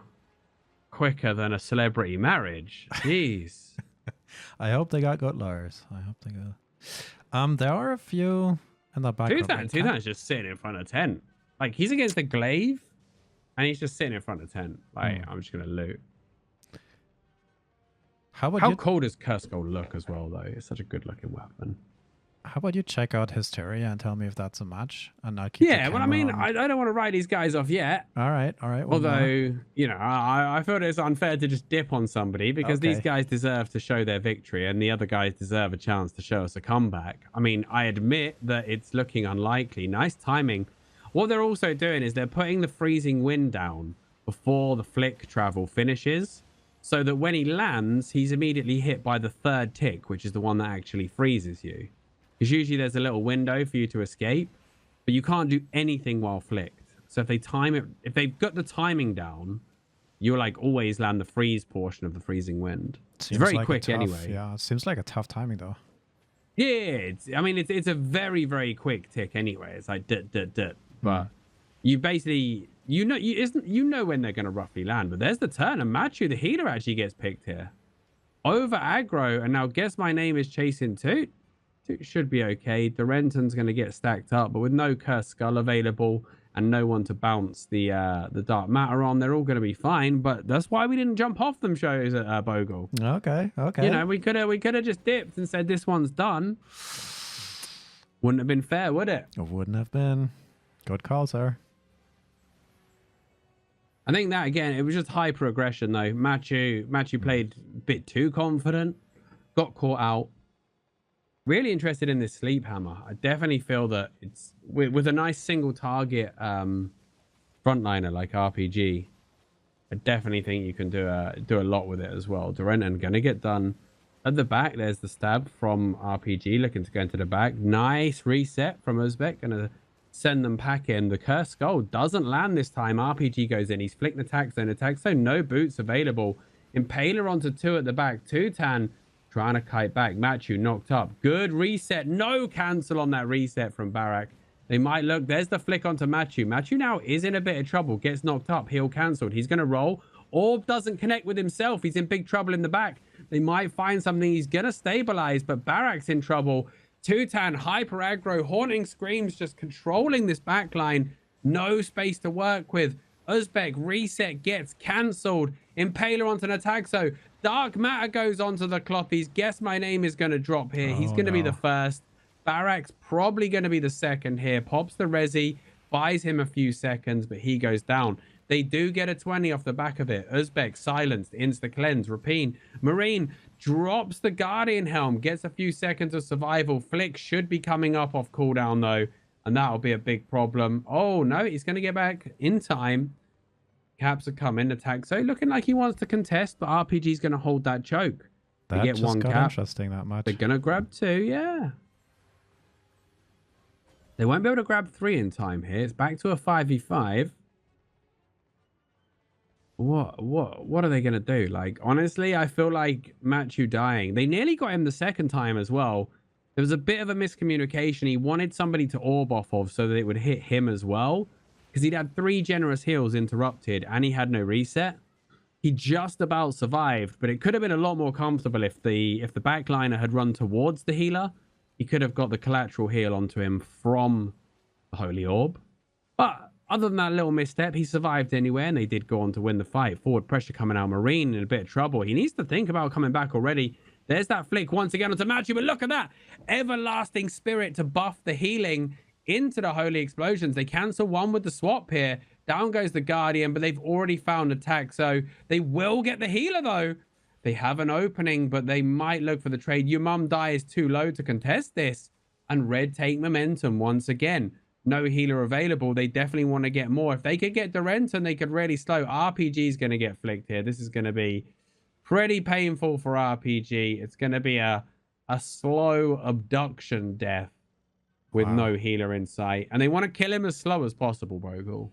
quicker than a celebrity marriage. Jeez. I hope they got good lawyers. I hope they got... There are a few in the back. Tutan's just sitting in front of tent. Like, he's against the glaive, and he's just sitting in front of tent. Like, I'm just going to loot. How cool does Curse Gold look as well, though? It's such a good-looking weapon. How about you check out Hysteria and tell me if that's a match? And I'll keep well, I mean, I don't want to write these guys off yet. All right. Well, although, I feel it's unfair to just dip on somebody because these guys deserve to show their victory and the other guys deserve a chance to show us a comeback. I mean, I admit that it's looking unlikely. Nice timing. What they're also doing is they're putting the freezing wind down before the flick travel finishes so that when he lands, he's immediately hit by the 3rd tick, which is the one that actually freezes you. Because usually there's a little window for you to escape, but you can't do anything while flicked. So if they time it, if they've got the timing down, you'll like always land the freeze portion of the freezing wind. It's very like quick anyway. Yeah, it seems like a tough timing though. Yeah, it's a very, very quick tick anyway. It's like but you basically you know when they're gonna roughly land. But there's the turn, and Machu, the healer, actually gets picked here. Over aggro, and now Guess My Name is chasing Toot. Toot should be okay. Dorenton's going to get stacked up, but with no Cursed Skull available and no one to bounce the Dark Matter on, they're all going to be fine. But that's why we didn't jump off them shows at Bogul. Okay. We could have just dipped and said this one's done. Wouldn't have been fair, would it? It wouldn't have been. Good call, sir. I think that, again, it was just hyper aggression, though. Machu played a bit too confident, got caught out. Really interested in this Sleep Hammer. I definitely feel that it's with a nice single target frontliner like RPG. I definitely think you can do a lot with it as well. Dorenton gonna get done at the back. There's the stab from RPG looking to go into the back. Nice reset from Uzbek. Gonna send them packing. The Cursed Skull doesn't land this time. RPG goes in. He's flicked attack zone. No boots available. Impaler onto 2 at the back. 2-tan. Trying to kite back. Machu knocked up. Good reset. No cancel on that reset from Barak. They might look. There's the flick onto Machu. Machu now is in a bit of trouble. Gets knocked up. Heal cancelled. He's going to roll. Orb doesn't connect with himself. He's in big trouble in the back. They might find something. He's going to stabilize, but Barak's in trouble. 2-tan, hyper aggro. Haunting Screams just controlling this backline. No space to work with. Uzbek reset gets cancelled. Impaler onto an attack. So Dark Matter goes onto the Clothies. Guess My Name is going to drop here. He's going to be the first. Barak's probably going to be the second here. Pops the Resi, buys him a few seconds, but he goes down. They do get a 20 off the back of it. Uzbek silenced, insta cleanse. Rapine. Marine drops the Guardian Helm, gets a few seconds of survival. Flick should be coming up off cooldown though, and that'll be a big problem. Oh no, he's going to get back in time. Caps are coming, attack. So looking like he wants to contest, but RPG's going to hold that choke. They get one cap. Interesting that much. They're going to grab 2, yeah. They won't be able to grab 3 in time here. It's back to a 5v5. What are they going to do? Like, honestly, I feel like Machu dying. They nearly got him the second time as well. There was a bit of a miscommunication. He wanted somebody to orb off of so that it would hit him as well. Because he'd had 3 generous heals interrupted and he had no reset. He just about survived, but it could have been a lot more comfortable if the backliner had run towards the healer he could have got the collateral heal onto him from the Holy Orb. But other than that little misstep, he survived anyway, and they did go on to win the fight. Forward pressure coming out. Marine in a bit of trouble. He needs to think about coming back already. There's that flick once again onto Matthew, but look at that. Everlasting Spirit to buff the healing into the Holy Explosions. They cancel one with the swap here. Down goes the Guardian, but they've already found attack, so they will get the healer, though. They have an opening, but they might look for the trade. Your mum die is too low to contest this. And Red take momentum once again. No healer available. They definitely want to get more. If they could get Durenton, they could really slow. RPG is going to get flicked here. This is going to be pretty painful for RPG. It's going to be a slow abduction death with no healer in sight. And they want to kill him as slow as possible, Bogul.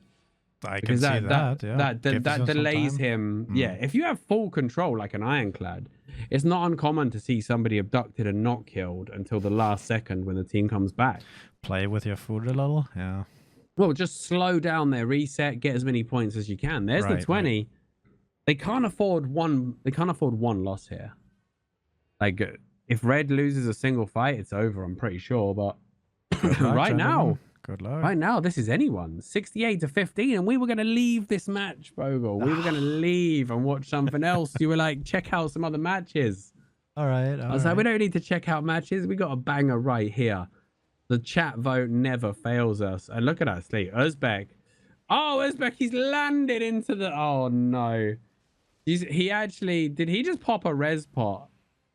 I can see that. Yeah. That delays him. Yeah, if you have full control like an Ironclad, it's not uncommon to see somebody abducted and not killed until the last second when the team comes back. Play with your food a little, yeah. Well, just slow down their reset, get as many points as you can. There's the 20. Right. They can't afford one. They can't afford one loss here. Like, if Red loses a single fight, it's over. I'm pretty sure, but right now. Good luck. Right now, this is anyone. 68-15, and we were going to leave this match, Bogul. We were going to leave and watch something else. You were like, check out some other matches. All right. I was like, we don't need to check out matches. We got a banger right here. The chat vote never fails us. And look at that sleep. Uzbek. Oh, Uzbek, he's landed into the... Oh, no. He actually... Did he just pop a res pot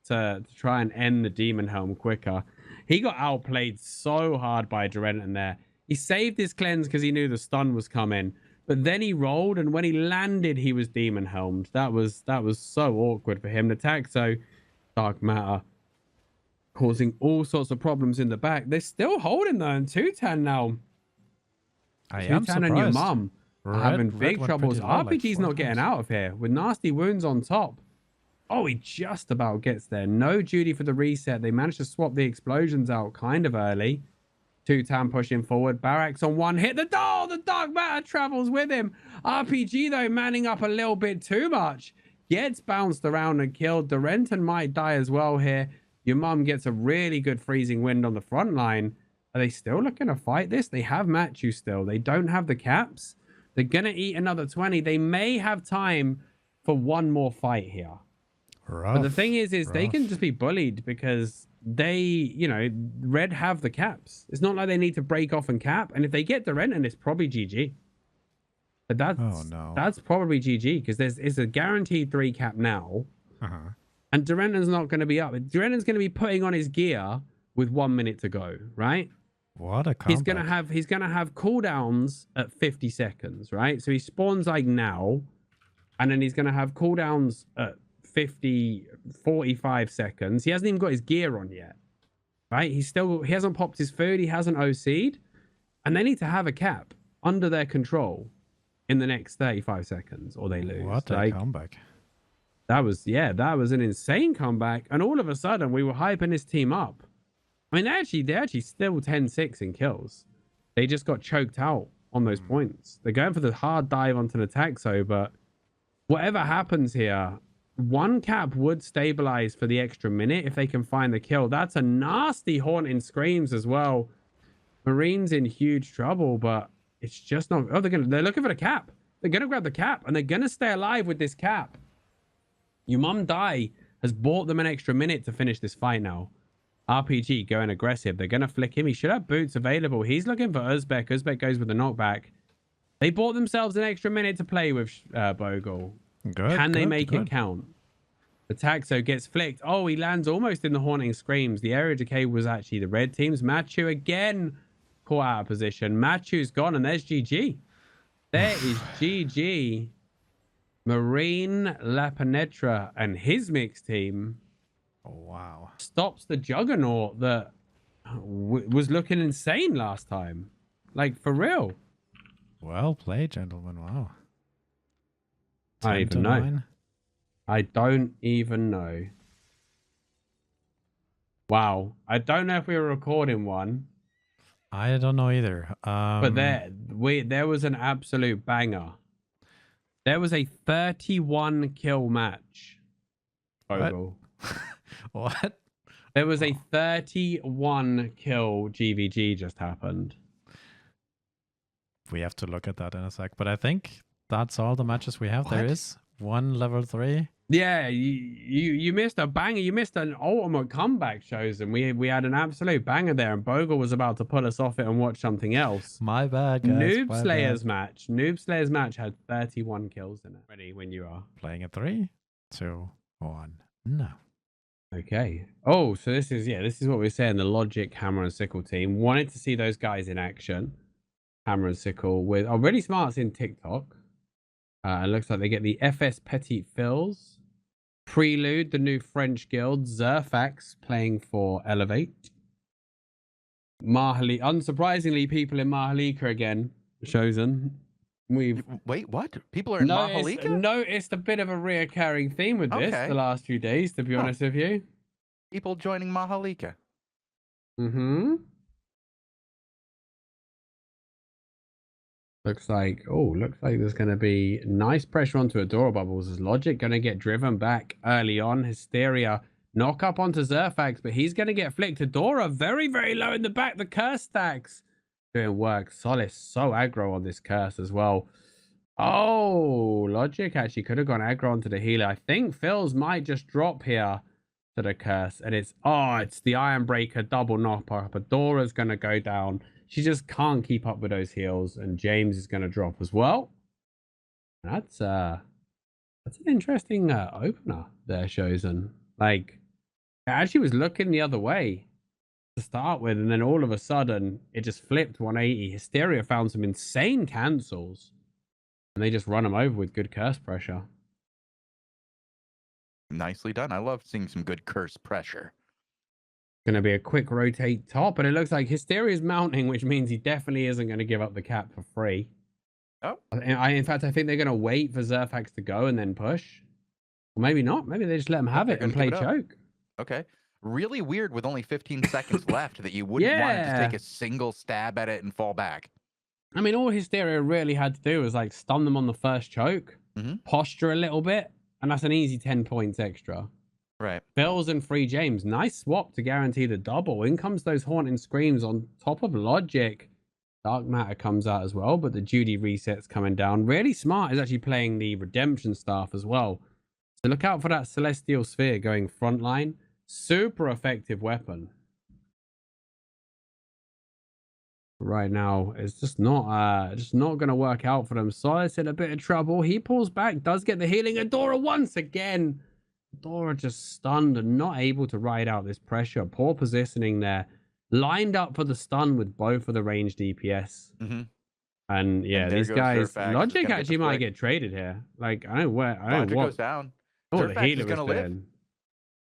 to try and end the Demon Helm quicker? He got outplayed so hard by Durenton there. He saved his cleanse because he knew the stun was coming. But then he rolled, and when he landed, he was Demon Helmed. That was so awkward for him. The Taxo, Dark Matter, causing all sorts of problems in the back. They're still holding though, and Tutan now. I am surprised. And your mum are having big troubles. Low, RPG's not getting out of here with nasty wounds on top. Oh, he just about gets there. No duty for the reset. They managed to swap the explosions out kind of early. Tutan pushing forward. Barracks on one hit. The Dark Matter travels with him. RPG, though, manning up a little bit too much. Gets bounced around and killed. Durenton might die as well here. Your mum gets a really good freezing wind on the front line. Are they still looking to fight this? They have Matthew still. They don't have the caps. They're going to eat another 20. They may have time for one more fight here. But the thing is they can just be bullied because they, you know, Red have the caps. It's not like they need to break off and cap. And if they get Durenton, it's probably GG. But that's probably GG because it's a guaranteed 3 cap now. And Durenton's not going to be up. Durenton's going to be putting on his gear with 1 minute to go, right? What a comeback. He's gonna have cooldowns at 50 seconds, right? So he spawns like now, and then he's gonna have cooldowns at 45 seconds. He hasn't even got his gear on yet, right? He hasn't popped his food. He hasn't OC'd, and they need to have a cap under their control in the next 35 seconds, or they lose. What a comeback! That was an insane comeback, and all of a sudden we were hyping this team up. I mean, they're actually still 10-6 in kills. They just got choked out on those points. They're going for the hard dive onto the Taxo, but whatever happens here, one cap would stabilize for the extra minute if they can find the kill. That's a nasty haunting screams as well. Marine's in huge trouble, but it's just not... Oh, they're looking for the cap. They're going to grab the cap, and they're going to stay alive with this cap. Your mum die has bought them an extra minute to finish this fight now. RPG going aggressive. They're going to flick him. He should have boots available. He's looking for Uzbek. Uzbek goes with the knockback. They bought themselves an extra minute to play with Bogul. Can they make it count? The Taxo gets flicked. Oh, he lands almost in the haunting screams. The area decay was actually the red team's. Matthew again caught out of position. Matthew's gone, and there's GG. There is GG. Marine Lapanetra and his mixed team. Oh, wow. Stops the juggernaut that was looking insane last time. Like, for real. Well played, gentlemen. Wow. I don't even know. I don't even know. Wow. I don't know if we were recording one. I don't know either. But there was an absolute banger. There was a 31 kill match. What? What? There was a 31 kill GVG just happened. We have to look at that in a sec. But I think that's all the matches we have. There is one level 3. Yeah, you missed a banger. You missed an ultimate comeback, Shozen. We had an absolute banger there, and Bogul was about to pull us off it and watch something else. My bad, guys. Noob Slayer's match. Noob Slayer's match had 31 kills in it. Ready when you are. Playing a 3, 2, 1. No. Okay. Oh, so this is what we're saying. The Logic Hammer and Sickle team wanted to see those guys in action. Hammer and Sickle with Really Smart's in TikTok. It looks like they get the FS Petit Fills. Prelude, the new French guild. Zerfax playing for Elevate. Mahali. Unsurprisingly, people in Mahalika again. Shozen. Wait, what? People are in Mahalika? Noticed a bit of a reoccurring theme with this the last few days, to be honest with you. People joining Mahalika. Mm-hmm. Looks like there's going to be nice pressure onto Adora Bubbles. Is Logic going to get driven back early on? Hysteria knock up onto Zerfax, but he's going to get flicked. Adora very, very low in the back. The curse stacks doing work. Solace so aggro on this curse as well. Oh, Logic actually could have gone aggro onto the healer. I think Phil's might just drop here to the curse, and it's the Iron Breaker double knock up. Adora's going to go down. She just can't keep up with those heals, and James is going to drop as well. That's an interesting opener there, Shozen. Like, it actually was looking the other way to start with, and then all of a sudden, it just flipped 180. Hysteria found some insane cancels, and they just run them over with good curse pressure. Nicely done. I love seeing some good curse pressure. Going to be a quick rotate top, but it looks like Hysteria is mounting, which means he definitely isn't going to give up the cap for free. Oh. In fact, I think they're going to wait for Zerfax to go and then push. Or maybe not. Maybe they just let him have it and play choke. Okay. Really weird with only 15 seconds left that you wouldn't want to take a single stab at it and fall back. I mean, all Hysteria really had to do was like stun them on the first choke, posture a little bit, and that's an easy 10 points extra. Right. Bills and Free James. Nice swap to guarantee the double. In comes those Haunting Screams on top of Logic. Dark Matter comes out as well, but the Judy reset's coming down. Really Smart is actually playing the Redemption Staff as well. So look out for that Celestial Sphere going frontline. Super effective weapon. Right now, it's just not going to work out for them. Solace in a bit of trouble. He pulls back, does get the healing. Adora once again. Adora just stunned and not able to ride out this pressure. Poor positioning there. Lined up for the stun with both of the ranged DPS. And yeah, these guys, Zerfax Logic actually might get traded here. Like, I don't know Logic goes down. Oh, the healer was doing.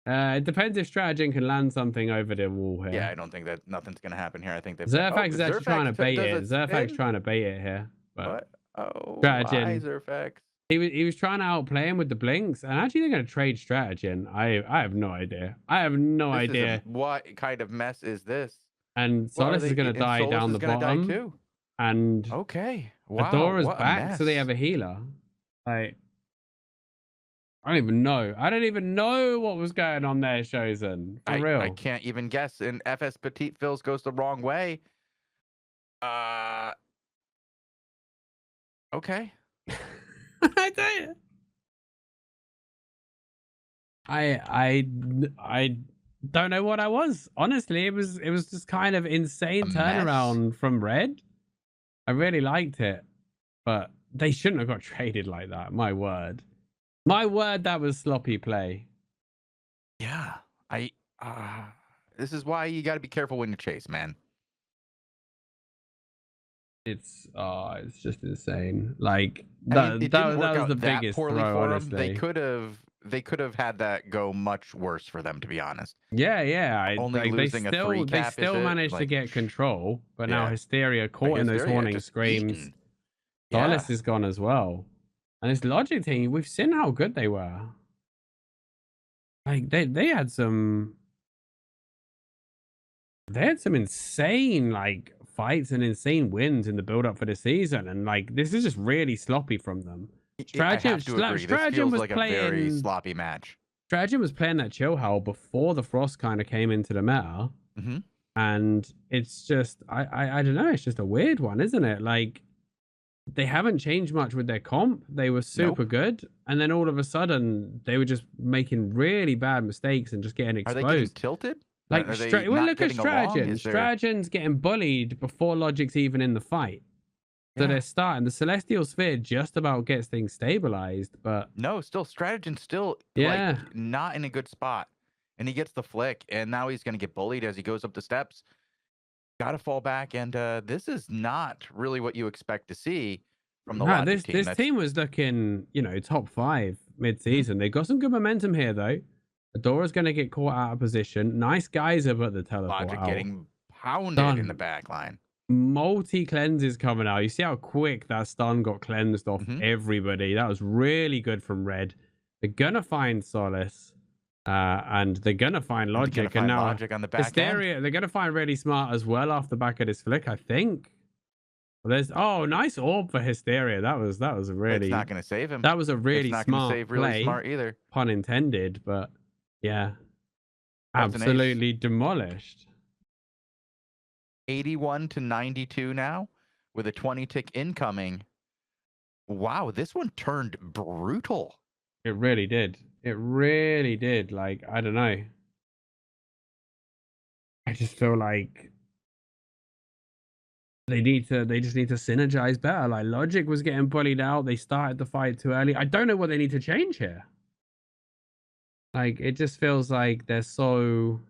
It depends if Strategy can land something over the wall here. Yeah, I don't think that nothing's going to happen here. I think that Zerfax is actually trying to bait it. Zerfax trying to bait it here. But what? Oh, Strategy. why Zerfax? He was trying to outplay him with the blinks, and actually they're going to trade Strategy. I have no idea. I have no idea. What kind of mess is this? And Solace is going to die down the bottom. Too. And okay, wow, Adora's back, so they have a healer. Like, I don't even know what was going on there, Shozen. For real. I can't even guess. And FS Petit Fills goes the wrong way. Okay. I don't. I don't know what I was. Honestly, it was just kind of insane turnaround from Red. I really liked it, but they shouldn't have got traded like that. My word, that was sloppy play. Yeah, this is why you got to be careful when you chase, man. It's just insane. Like that was the biggest throw, honestly. They could have had that go much worse for them, to be honest. Yeah. They still managed to get control, but now Hysteria caught in those Haunting Screams. Solace is gone as well. And this Logic team, we've seen how good they were. Like they had some insane like fights and insane wins in the build up for the season, and like this is just really sloppy from them. Strategy was like playing a very sloppy match. Strategy was playing that chill hole before the Frost kind of came into the meta. Mm-hmm. And it's just, I don't know. It's just a weird one, isn't it? Like, they haven't changed much with their comp. They were super good. And then all of a sudden, they were just making really bad mistakes and just getting Are they getting exposed. tilted? Like, Are they well, not look at getting along? Strategy. Is there... Strategy's getting bullied before Logic's even in the fight. So Yeah. they're starting. The Celestial Sphere just about gets things stabilized, but no, still Strategy's still yeah, like not in a good spot. And he gets the flick, and now he's gonna get bullied as he goes up the steps. Gotta fall back, and this is not really what you expect to see from the Logic team. This team was looking, you know, top 5 mid-season. They got some good momentum here though. Adora's gonna get caught out of position. Nice Geyser, but the teleport Logic out. getting pounded in the back line. Multi-cleanses coming out. You see how quick that stun got cleansed off everybody. That was really good from Red. They're gonna find Solace. And they're gonna find Logic, and now Logic on the back Hysteria. end. They're gonna find really smart as well off the back of this flick, I think. Well, there's nice orb for Hysteria. That was a really. It's not gonna save him. That was a really it's not smart gonna save really play. Smart either. Pun intended, but yeah, That's absolutely demolished. 81 to 92 now, with a 20 tick incoming. Wow, this one turned brutal. It really did. It really did. Like, I don't know. I just feel like they just need to synergize better. Like, Logic was getting bullied out. They started the fight too early. I don't know what they need to change here. Like, it just feels like they're so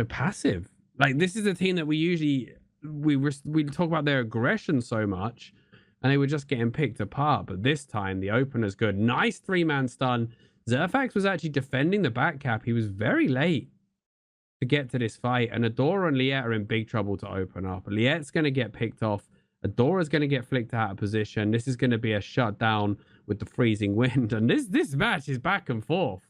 passive. Like, this is a team that we usually we talk about their aggression so much, and they were just getting picked apart. But this time, the opener's good. Nice 3-man stun. Zerfax was actually defending the back cap. He was very late to get to this fight, and Adora and Liet are in big trouble to open up. Liet's going to get picked off. Adora's going to get flicked out of position. This is going to be a shutdown with the freezing wind, and this match is back and forth.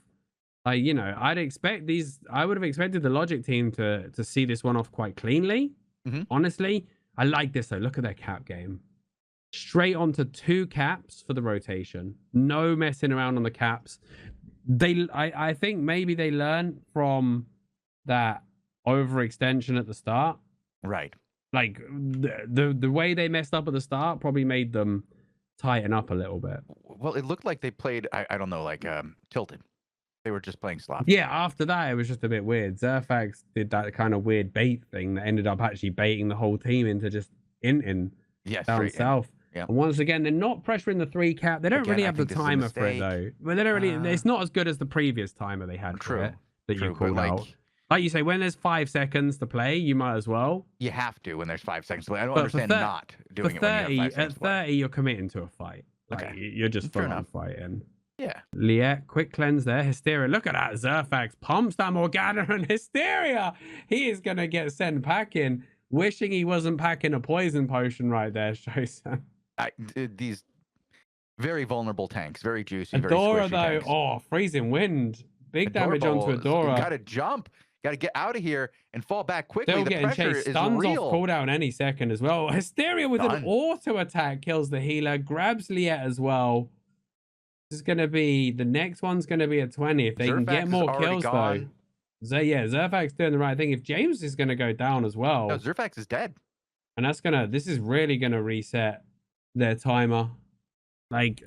Like, you know, I would have expected the Logic team to see this one off quite cleanly. Honestly, I like this though. Look at their cap game. Straight onto 2 caps for the rotation. No messing around on the caps. I think maybe they learned from that overextension at the start. Right. Like the way they messed up at the start probably made them tighten up a little bit. Well, it looked like they played, I don't know, like tilted. They were just playing sloppy. Yeah, after that, it was just a bit weird. Zerfax did that kind of weird bait thing that ended up actually baiting the whole team into just down south. Yeah. And once again, they're not pressuring the 3 cap. They don't really have the timer for it, though. But they don't really. It's not as good as the previous timer they had for it that you called out. Like you say, when there's 5 seconds to play, you might as well. You have to when there's 5 seconds to play. I don't understand not doing it when you have 5 seconds at 30, you're committing to a fight. Like, okay. You're just full on fighting. Yeah. Liet, quick cleanse there. Hysteria. Look at that. Zerfax pumps that Morgana and Hysteria. He is going to get sent packing. Wishing he wasn't packing a poison potion right there, Shozen. These very vulnerable tanks. Very juicy. Adora, very though. tanks. Oh, freezing wind. Big damage onto Adora. You got to jump. Got to get out of here and fall back quickly. Still the getting pressure chased. is Stuns real. off cooldown any second as well. Hysteria with an auto attack kills the healer. Grabs Liet as well. This is going to be, the next one's going to be a 20. If they can get more kills, though. Zerfax doing the right thing. If James is going to go down as well. No, Zerfax is dead. And this is really going to reset their timer. Like,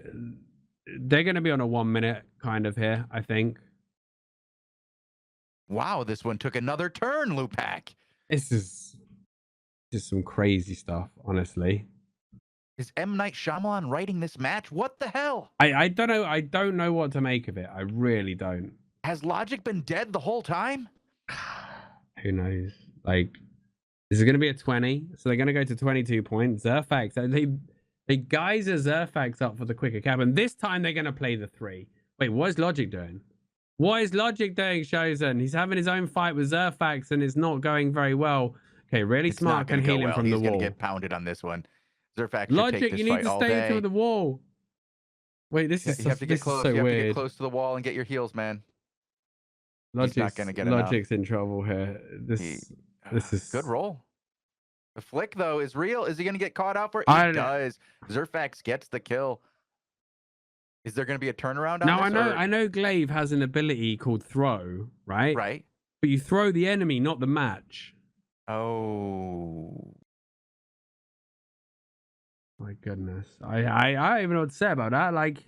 they're going to be on a 1 minute kind of here, I think. Wow, this one took another turn, Lewpac. This is just some crazy stuff, honestly. Is M. Night Shyamalan writing this match? What the hell? I don't know. I don't know what to make of it. I really don't. Has Logic been dead the whole time? Who knows? Like, this is going to be a 20. So they're going to go to 22 points. Zerfax, they geyser Zerfax up for the quicker cap. And this time they're going to play the 3. Wait, what is Logic doing? What is Logic doing, Shozen? He's having his own fight with Zerfax and it's not going very well. Okay, really smart can heal him from the wall. He's going to get pounded on this one. Zerfax Logic, you need to stay through the wall. Wait, this is you have to get close. So you have weird. to get close to the wall and get your heals, man. Logic's not going to get Logic's in trouble here. This is good roll. The flick though is real. Is he going to get caught out for it? He does. Zerfax gets the kill. Is there going to be a turnaround on Now this? I know Glaive has an ability called throw, right? Right. But you throw the enemy, not the match. Oh. My goodness. I don't even know what to say about that. Like,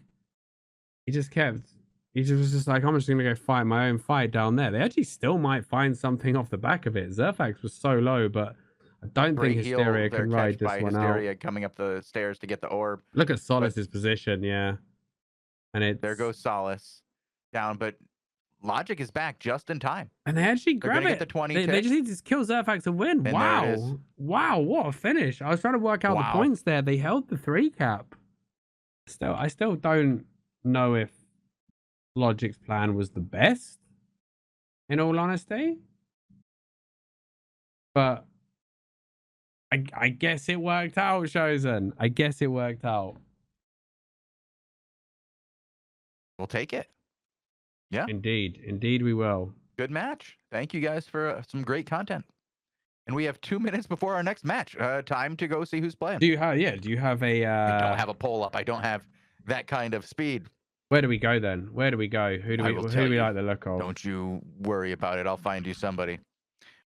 he just was just like, I'm just gonna go fight my own fight down there. They actually still might find something off the back of it. Zerfax was so low, but I don't Great think heal Hysteria there can catch ride this by one Hysteria out. coming up the stairs to get the orb. Look at Solace's position, yeah. And it's There goes Solace down, but Logic is back just in time. and they actually They're grab gonna it. get the 20 They just tick. need to kill Zerfax to win. And there it is. Wow. Wow, what a finish. I was trying to work out the Wow. points there. They held the 3 cap. I still don't know if Logic's plan was the best, in all honesty. But I guess it worked out, Shozen. I guess it worked out. We'll take it. Yeah. Indeed. Indeed we will. Good match. Thank you guys for some great content. And we have 2 minutes before our next match. Time to go see who's playing. Do you have a I don't have a poll up. I don't have that kind of speed. Where do we go then? Where do we go? Who do we like the look of? Don't you worry about it. I'll find you somebody.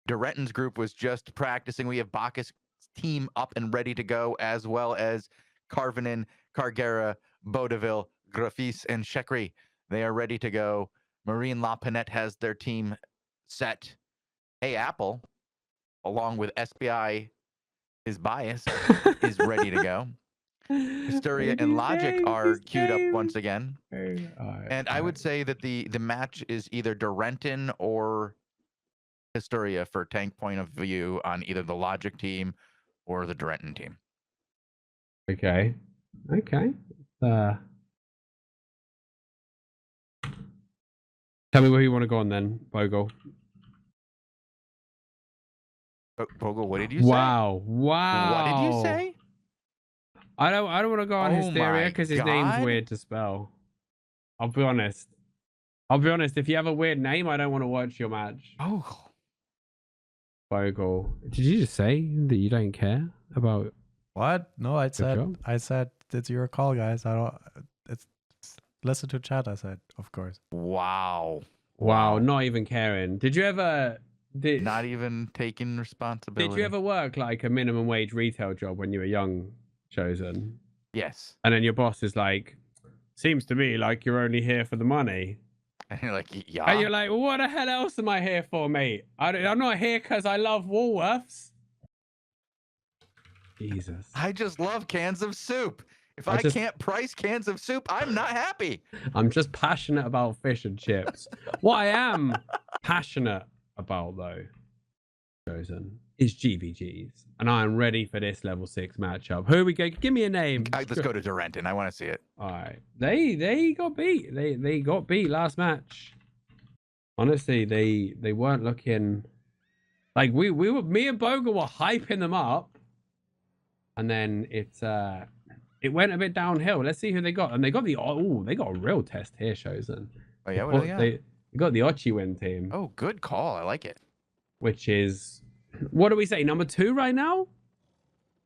Durenton's group was just practicing. We have Bacchus' team up and ready to go, as well as Carvenin, Cargera, Baudeville, Grafis, and Shekri. They are ready to go. Marine La Panette has their team set. Hey Apple, along with SBI, his bias, is ready to go. Hysteria and Logic are queued up once again. And I would say that the match is either Durenton or Hysteria for tank point of view on either the Logic team or the Durenton team. Okay. Tell me where you want to go on then, Bogul. Bogul, what did you say? Wow. What did you say? I don't want to go on Hysteria because his name's weird to spell. I'll be honest. If you have a weird name, I don't want to watch your match. Oh. Bogul. Did you just say that you don't care about what? No, I said it's your call, guys. It's listen to chat, I said, of course. Wow. Not even caring. Did you ever not even taking responsibility? Did you ever work like a minimum wage retail job when you were young, Shozen? Yes. And then your boss is like, seems to me like you're only here for the money. And you're like, yeah. And you're like, well, what the hell else am I here for, mate? I'm not here because I love Woolworths. Jesus. I just love cans of soup. If I can't price cans of soup, I'm not happy. I'm just passionate about fish and chips. What I am passionate about, though, Shozen, is GVGs. And I am ready for this level 6 matchup. Who we go? Give me a name. Let's go to Durenton. I want to see it. All right. They got beat. They got beat last match. Honestly, they weren't looking like me and Bogul were hyping them up. And then it went a bit downhill. Let's see who they got. And they got they got a real test here, Shozen. Oh yeah, what do they got? They got the Ochi win team. Oh, good call. I like it. Which is, what do we say, number 2 right now?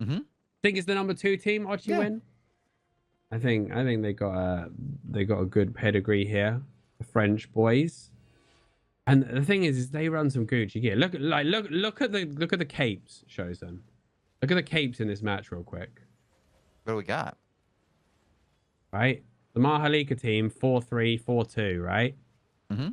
Mm-hmm. Think it's the number 2 team, Ochi win. I think they got a good pedigree here, the French boys. And the thing is they run some Gucci gear. Look at the capes, Shozen. Look at the capes in this match real quick. What do we got? Right? The Mahalika team, 4-3, 4-2, right? Mm-hmm.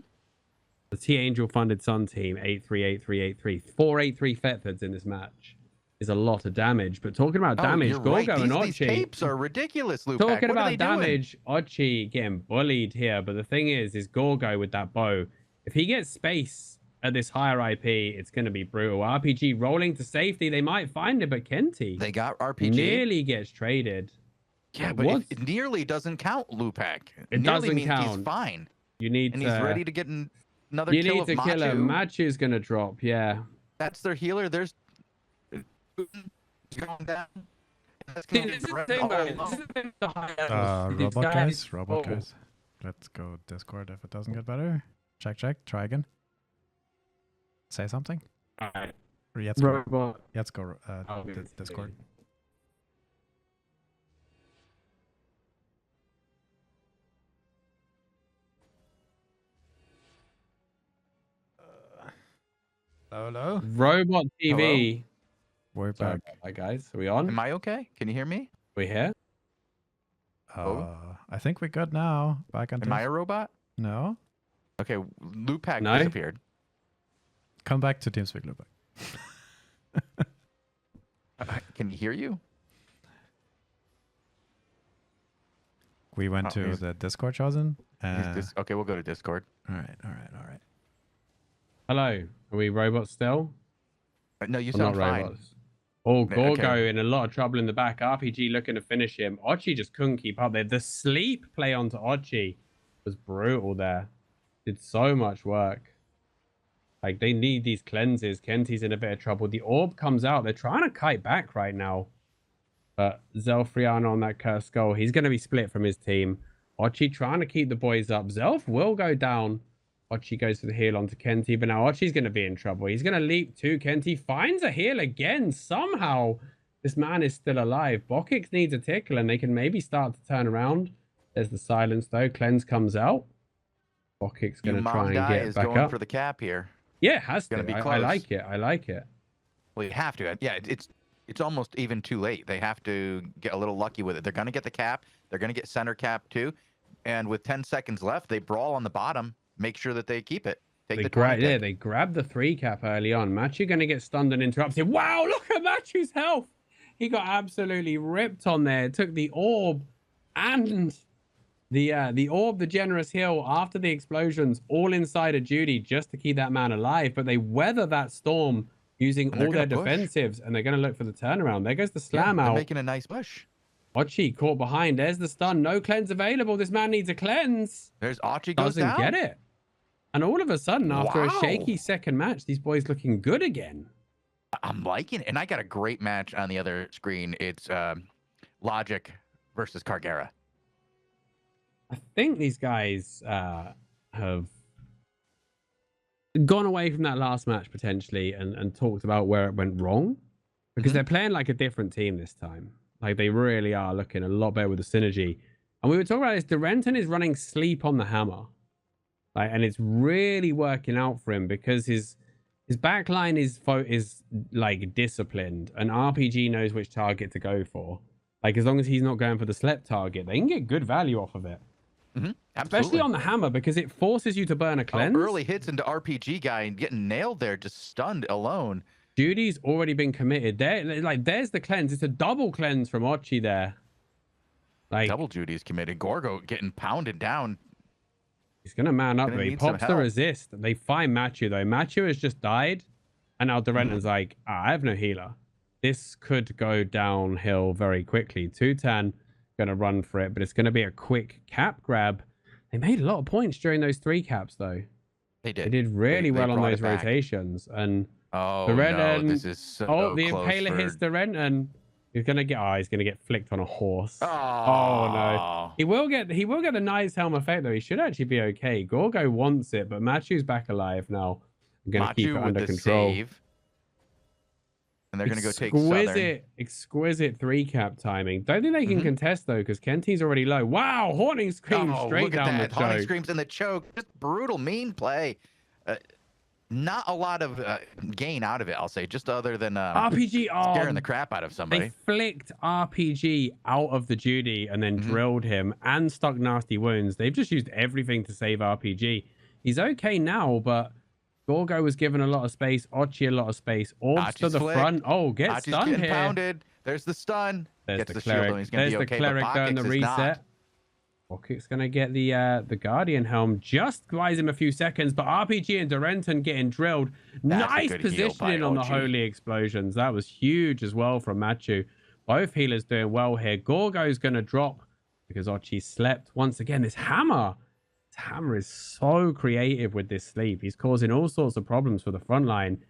The T-Angel funded Sun team, 8-3, 8-3, 8-3. 4-8-3 Thetfords in this match is a lot of damage. But talking about damage, Gorgo and Ochi. These capes are ridiculous, Lewpac. Talking about damage, Ochi getting bullied here. But the thing is Gorgo with that bow. If he gets space at this higher IP, it's going to be brutal. RPG rolling to safety. They might find it, but Kenty. They got RPG. Nearly gets traded. Yeah, but it nearly doesn't count, Lewpac. It doesn't count. He's fine. You need and he's ready to get another kill. You need to kill him. Machu's going to drop, yeah. That's their healer. There's going down. Robot guys. Let's go Discord if it doesn't get better. Check. Try again. Say something. All right. Let's go Discord. Hello? Robot TV. We're Sorry back. about that, guys. Are we on? Am I okay? Can you hear me? We here? I think we're good now. Back on Am I Teams. a robot? No? Okay, Lewpac No? disappeared. Come back to TeamSpeak, Lewpac. Can you hear you? We went to he's- the Discord, Shozen. Okay, we'll go to Discord. All right. Hello. Are we robots still? No, you Or not sound fine. robots? Oh, Okay. Gorgo in a lot of trouble in the back. RPG looking to finish him. Ochi just couldn't keep up there. The sleep play onto Ochi was brutal there. Did so much work. Like, they need these cleanses. Kenti's in a bit of trouble. The orb comes out. They're trying to kite back right now. But Zelfriano on that cursed skull, he's going to be split from his team. Ochi trying to keep the boys up. Zelf will go down. Ochi goes for the heal onto Kenti, but now Ochi's going to be in trouble. He's going to leap to Kenti, finds a heal again. Somehow, this man is still alive. Bokix needs a tickle, and they can maybe start to turn around. There's the silence, though. Cleanse comes out. Bokix going to try and get is back going up. for the cap here. Yeah, it has to. Gonna be I close. like it. I like it. Well, you have to. Yeah, it's almost even too late. They have to get a little lucky with it. They're going to get the cap. They're going to get center cap too. And with 10 seconds left, they brawl on the bottom. Make sure that they keep it. Take the 20 pick. They grabbed the 3 cap early on. Matthew going to get stunned and interrupted. Wow, look at Matthew's health. He got absolutely ripped on there. Took the orb and the orb, the generous heal after the explosions, all inside of Judy just to keep that man alive. But they weather that storm using all their defensives, and they're going to look for the turnaround. There goes the slam They're out. making a nice push. Ochi caught behind. There's the stun. No cleanse available. This man needs a cleanse. There's Ochi goes Doesn't down. get it. And all of a sudden, after a Wow. shaky second match, these boys looking good again. I'm liking it. And I got a great match on the other screen. It's Logic versus Cargera. I think these guys have gone away from that last match potentially and talked about where it went wrong, because they're playing like a different team this time. Like, they really are looking a lot better with the synergy. And we were talking about this. Durenton is running sleep on the hammer. Like, and it's really working out for him because his backline is like disciplined, and RPG knows which target to go for. Like, as long as he's not going for the slept target, they can get good value off of it. Especially on the hammer, because it forces you to burn a cleanse. Early hits into RPG guy and getting nailed there, just stunned alone. Judy's already been committed. There's the cleanse. It's a double cleanse from Ochi there. Like, Double Judy's committed. Gorgo getting pounded down. he's gonna man up. Gonna He need some pops the help. resist. They find Matthew though. Matthew has just died, and now Durenton's like, I have no healer. This could go downhill very quickly. 210 gonna run for it, but it's gonna be a quick cap grab. They made a lot of points during those 3 caps though. They did. They did really well on brought those it back. rotations. And Oh, Durenton, no, this is so the close impaler for... hits Durenton. He's gonna get flicked on a horse. Oh, no. He will get the nice helm effect though. He should actually be okay. Gorgo wants it, but Matthew's back alive now. I'm gonna keep it with under the control. Save. And they're gonna go take Southern. Exquisite 3 cap timing. Don't think they can contest though, because Kenti's already low. Wow, Haunting Scream straight look at down that. the Haunting choke. Screams and the choke. Just brutal, mean play. Not a lot of gain out of it, I'll say, just other than RPG scaring the crap out of They somebody. flicked RPG out of the Judy and then drilled him and stuck nasty wounds. They've just used everything to save RPG. He's okay now, but Gorgo was given a lot of space. Ochi a lot of space. Orbs to the front. Oh, get Archie's stunned getting here. pounded. There's the stun. There's Gets the the shield, and cleric. he's gonna There's be the okay, cleric but going the Bogix is not. reset. Bokix gonna get the Guardian helm. Just buys him a few seconds, but RPG and Durenton getting drilled. That's a Nice good heal positioning by on the OG. holy explosions. That was huge as well from Matthew. Both healers doing well here. Gorgo's gonna drop because Ochi slept once again. This hammer is so creative with this sleep. He's causing all sorts of problems for the front line.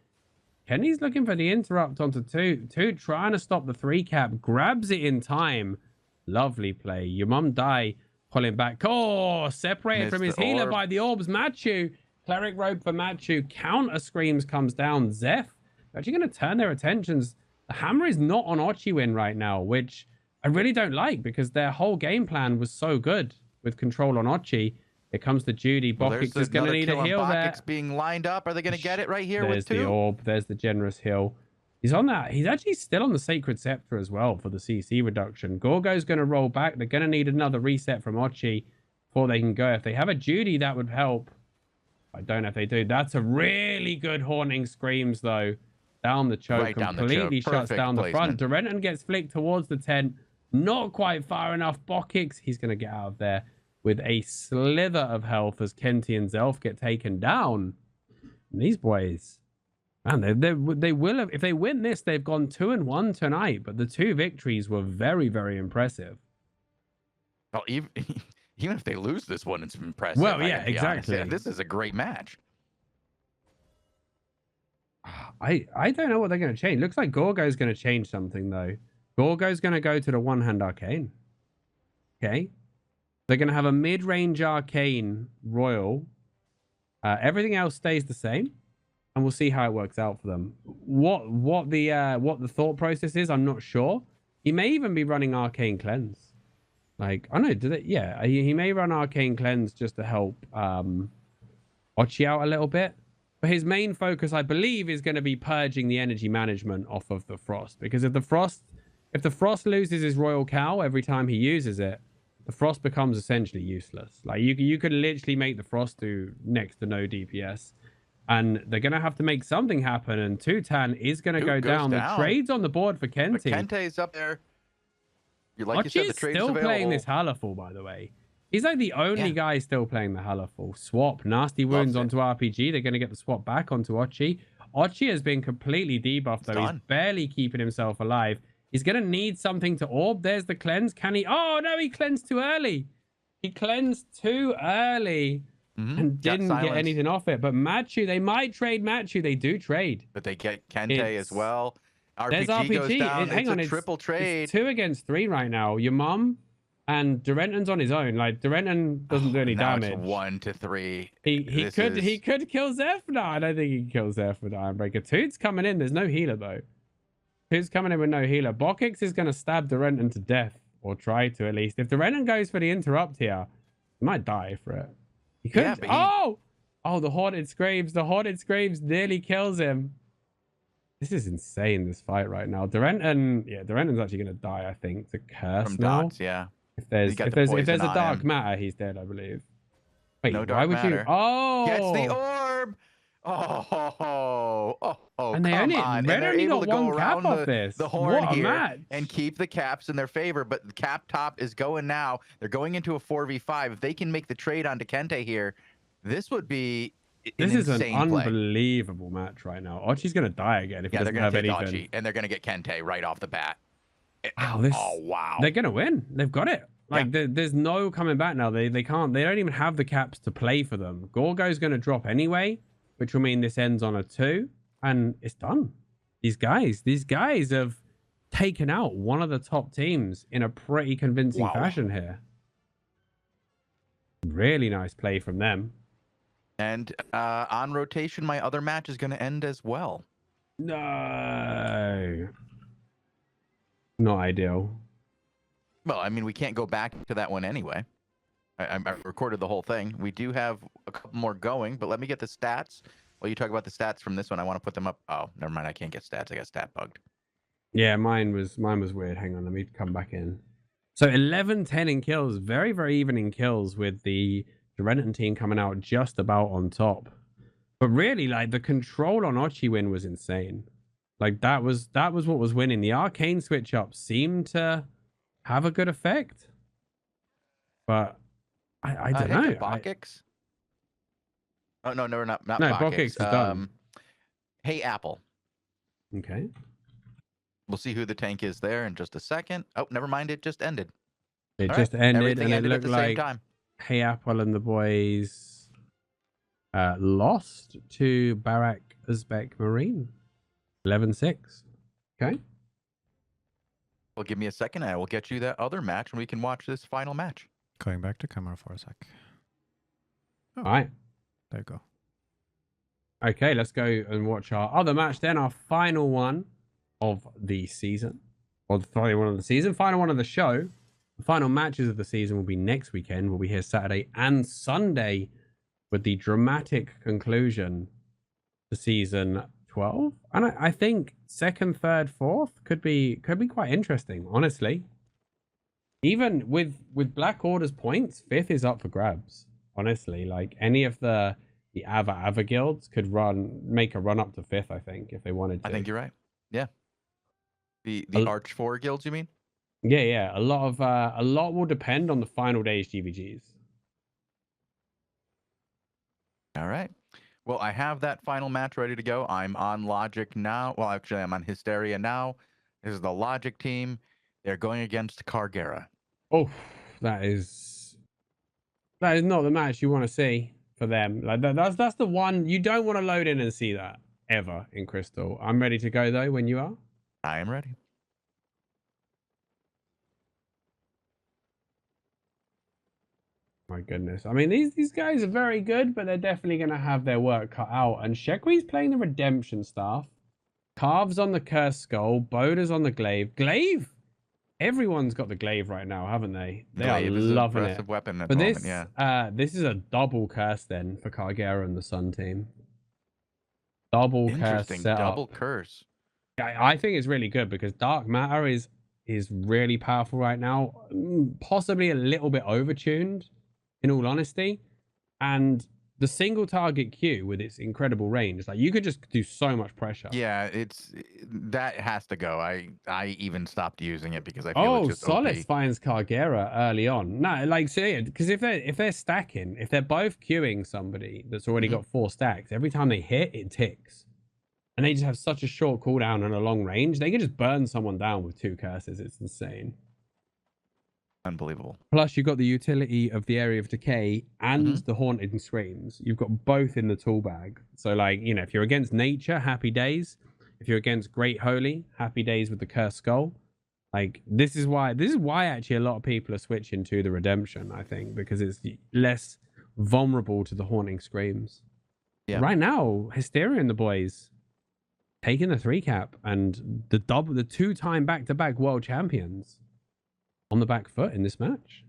Kenny's looking for the interrupt onto two, trying to stop the 3 cap, grabs it in time. Lovely play. Your mum die. Pulling back. Oh, separated Missed from his the healer orb. by the orbs. Matthew. Cleric robe for Matthew. Counter screams comes down. Zeph. They're actually going to turn their attentions. The hammer is not on Ochiwin right now, which I really don't like because their whole game plan was so good with control on Ochi. Here comes the Judy. Well, Bokix is going to need a heal there. being lined up. Are they going to get it right here There's with 2? the orb. There's the generous heal. He's on that. He's actually still on the Sacred Scepter as well for the CC reduction. Gorgo's going to roll back. They're going to need another reset from Ochi before they can go. If they have a Judy, that would help. I don't know if they do. That's a really good Haunting Screams, though. Down the choke. Right down the completely choke. shuts down the front. placement. Durenton gets flicked towards the tent. Not quite far enough. Bokix, he's going to get out of there with a slither of health as Kenty and Zelf get taken down. And these boys, man, they will have, if they win this, they've gone 2-1 tonight. But the 2 victories were very, very impressive. Well, even if they lose this one, it's impressive. Well, yeah, exactly. Yeah, this is a great match. I don't know what they're going to change. Looks like Gorgo's going to change something, though. Gorgo's going to go to the one-hand arcane. Okay. They're going to have a mid-range arcane royal. Everything else stays the same, and we'll see how it works out for them. What the thought process is, I'm not sure. He may even be running arcane cleanse. Like, I don't know, yeah, he may run arcane cleanse just to help Ochi out a little bit. But his main focus, I believe, is going to be purging the energy management off of the Frost. Because if the Frost loses his Royal Cow every time he uses it, the Frost becomes essentially useless. Like, you could literally make the Frost do next to no DPS. And they're going to have to make something happen. And Tutan is going to go down. The trade's on the board for Kenty. But Kente's up there. Like you said, the trade's still available. Playing this Hallerfall, by the way. He's like the only guy still playing the Hallerfall. Swap, nasty wounds onto RPG. They're going to get the swap back onto Ochi. Ochi has been completely debuffed, though. He's barely keeping himself alive. He's going to need something to orb. There's the cleanse. Can he? Oh, no, he cleansed too early. He cleansed too early and didn't get anything off it. But Machu, they might trade Machu. They do trade. But they get Kente as well. There's RPG. Goes down. Hang on, it's a triple trade. It's 2 against 3 right now. Your mom and Durenton's on his own. Like, Durenton doesn't do any damage. It's 1 to 3. He could kill Zeph. No, I don't think he can kill Zeph with Ironbreaker. Toot's coming in. There's no healer, though. Toot's coming in with no healer. Bokix is going to stab Durenton to death, or try to at least. If Durenton goes for the interrupt here, he might die for it. He could. Yeah, oh, the Haunted Screams. The Haunted Screams nearly kills him. This is insane, this fight right now. Durenton's actually going to die, I think, to curse from now. dots, yeah. If there's a dark matter, he's dead, I believe. Wait, no dark matter. Oh, gets the orb. And they only got one cap off this. The horn what a here match. And keep the caps in their favor. But the cap top is going now. They're going into a 4v5. If they can make the trade onto Kente here, this would be. This is an unbelievable match right now. Ochi's going to die again if he doesn't have anything. Ochi, and they're going to get Kente right off the bat. Wow, they're going to win. They've got it. Like, there's no coming back now. They don't even have the caps to play for them. Gorgo's going to drop anyway, which will mean this ends on a 2, and it's done. These guys have taken out one of the top teams in a pretty convincing fashion here. Really nice play from them. And on rotation, my other match is going to end as well. No. Not ideal. Well, I mean, we can't go back to that one anyway. I recorded the whole thing. We do have a couple more going, but let me get the stats. While you talk about the stats from this one, I want to put them up. Oh, never mind. I can't get stats. I got stat bugged. Yeah, mine was weird. Hang on. Let me come back in. So 11-10 in kills. Very, very even in kills with the Durenton team coming out just about on top. But really, like, the control on Ochi win was insane. Like, that was what was winning. The arcane switch up seemed to have a good effect. But I don't know. Bokix? Oh, no, not no, Bokix. Bokix is done. Hey, Apple. Okay. We'll see who the tank is there in just a second. Oh, never mind. It just ended. It just ended, and it looked like time. Hey Apple and the boys lost to Barak Uzbek Marine. 11-6. Okay. Well, give me a second, and I will get you that other match, and we can watch this final match. Going back to camera for a sec. Oh, all right. There you go. Okay, let's go and watch our other match then, our final one of the season. Or probably one of the season, final one of the show. The final matches of the season will be next weekend. We'll be here Saturday and Sunday with the dramatic conclusion to season 12. And I think second, third, fourth could be quite interesting, honestly. Even with Black Order's points, fifth is up for grabs. Honestly, like any of the Ava guilds could make a run up to fifth, I think, if they wanted to. I think you're right. Yeah. The Arch 4 guilds, you mean? Yeah. A lot will depend on the final day's GVGs. All right. Well, I have that final match ready to go. I'm on Logic now. Well, actually, I'm on Hysteria now. This is the Logic team. They're going against Cargera. Oh, that is not the match you want to see for them. Like that's the one you don't want to load in and see that ever in Crystal. I'm ready to go though when you are. I am ready. My goodness. I mean, these guys are very good, but they're definitely going to have their work cut out. And Shekri's playing the Redemption staff. Carve's on the Cursed Skull. Boda's on the Glaive. Glaive! Everyone's got the Glaive right now, haven't they? They are loving it. Weapon at but the this, moment, yeah. This is a double curse then for Cargera and the Sun team. Double curse setup. Double curse. I think it's really good because Dark Matter is really powerful right now. Possibly a little bit overtuned, in all honesty. And the single target Q with its incredible range, like you could just do so much pressure. Yeah, that has to go. I even stopped using it because I feel it's just Solace OP. finds Cargera early on. No, like so because if they're stacking, if they're both queuing somebody that's already got 4 stacks, every time they hit, it ticks. And they just have such a short cooldown and a long range, they can just burn someone down with 2 curses. It's insane. Unbelievable. Plus, you've got the utility of the Area of Decay and the Haunted Screams. You've got both in the tool bag. So, like, you know, if you're against Nature, happy days. If you're against Great Holy, happy days with the Cursed Skull. Like, this is why actually a lot of people are switching to the Redemption, I think, because it's less vulnerable to the Haunting Screams. Yeah. Right now, Hysteria and the boys taking the 3-cap and the 2-time back-to-back world champions on the back foot in this match.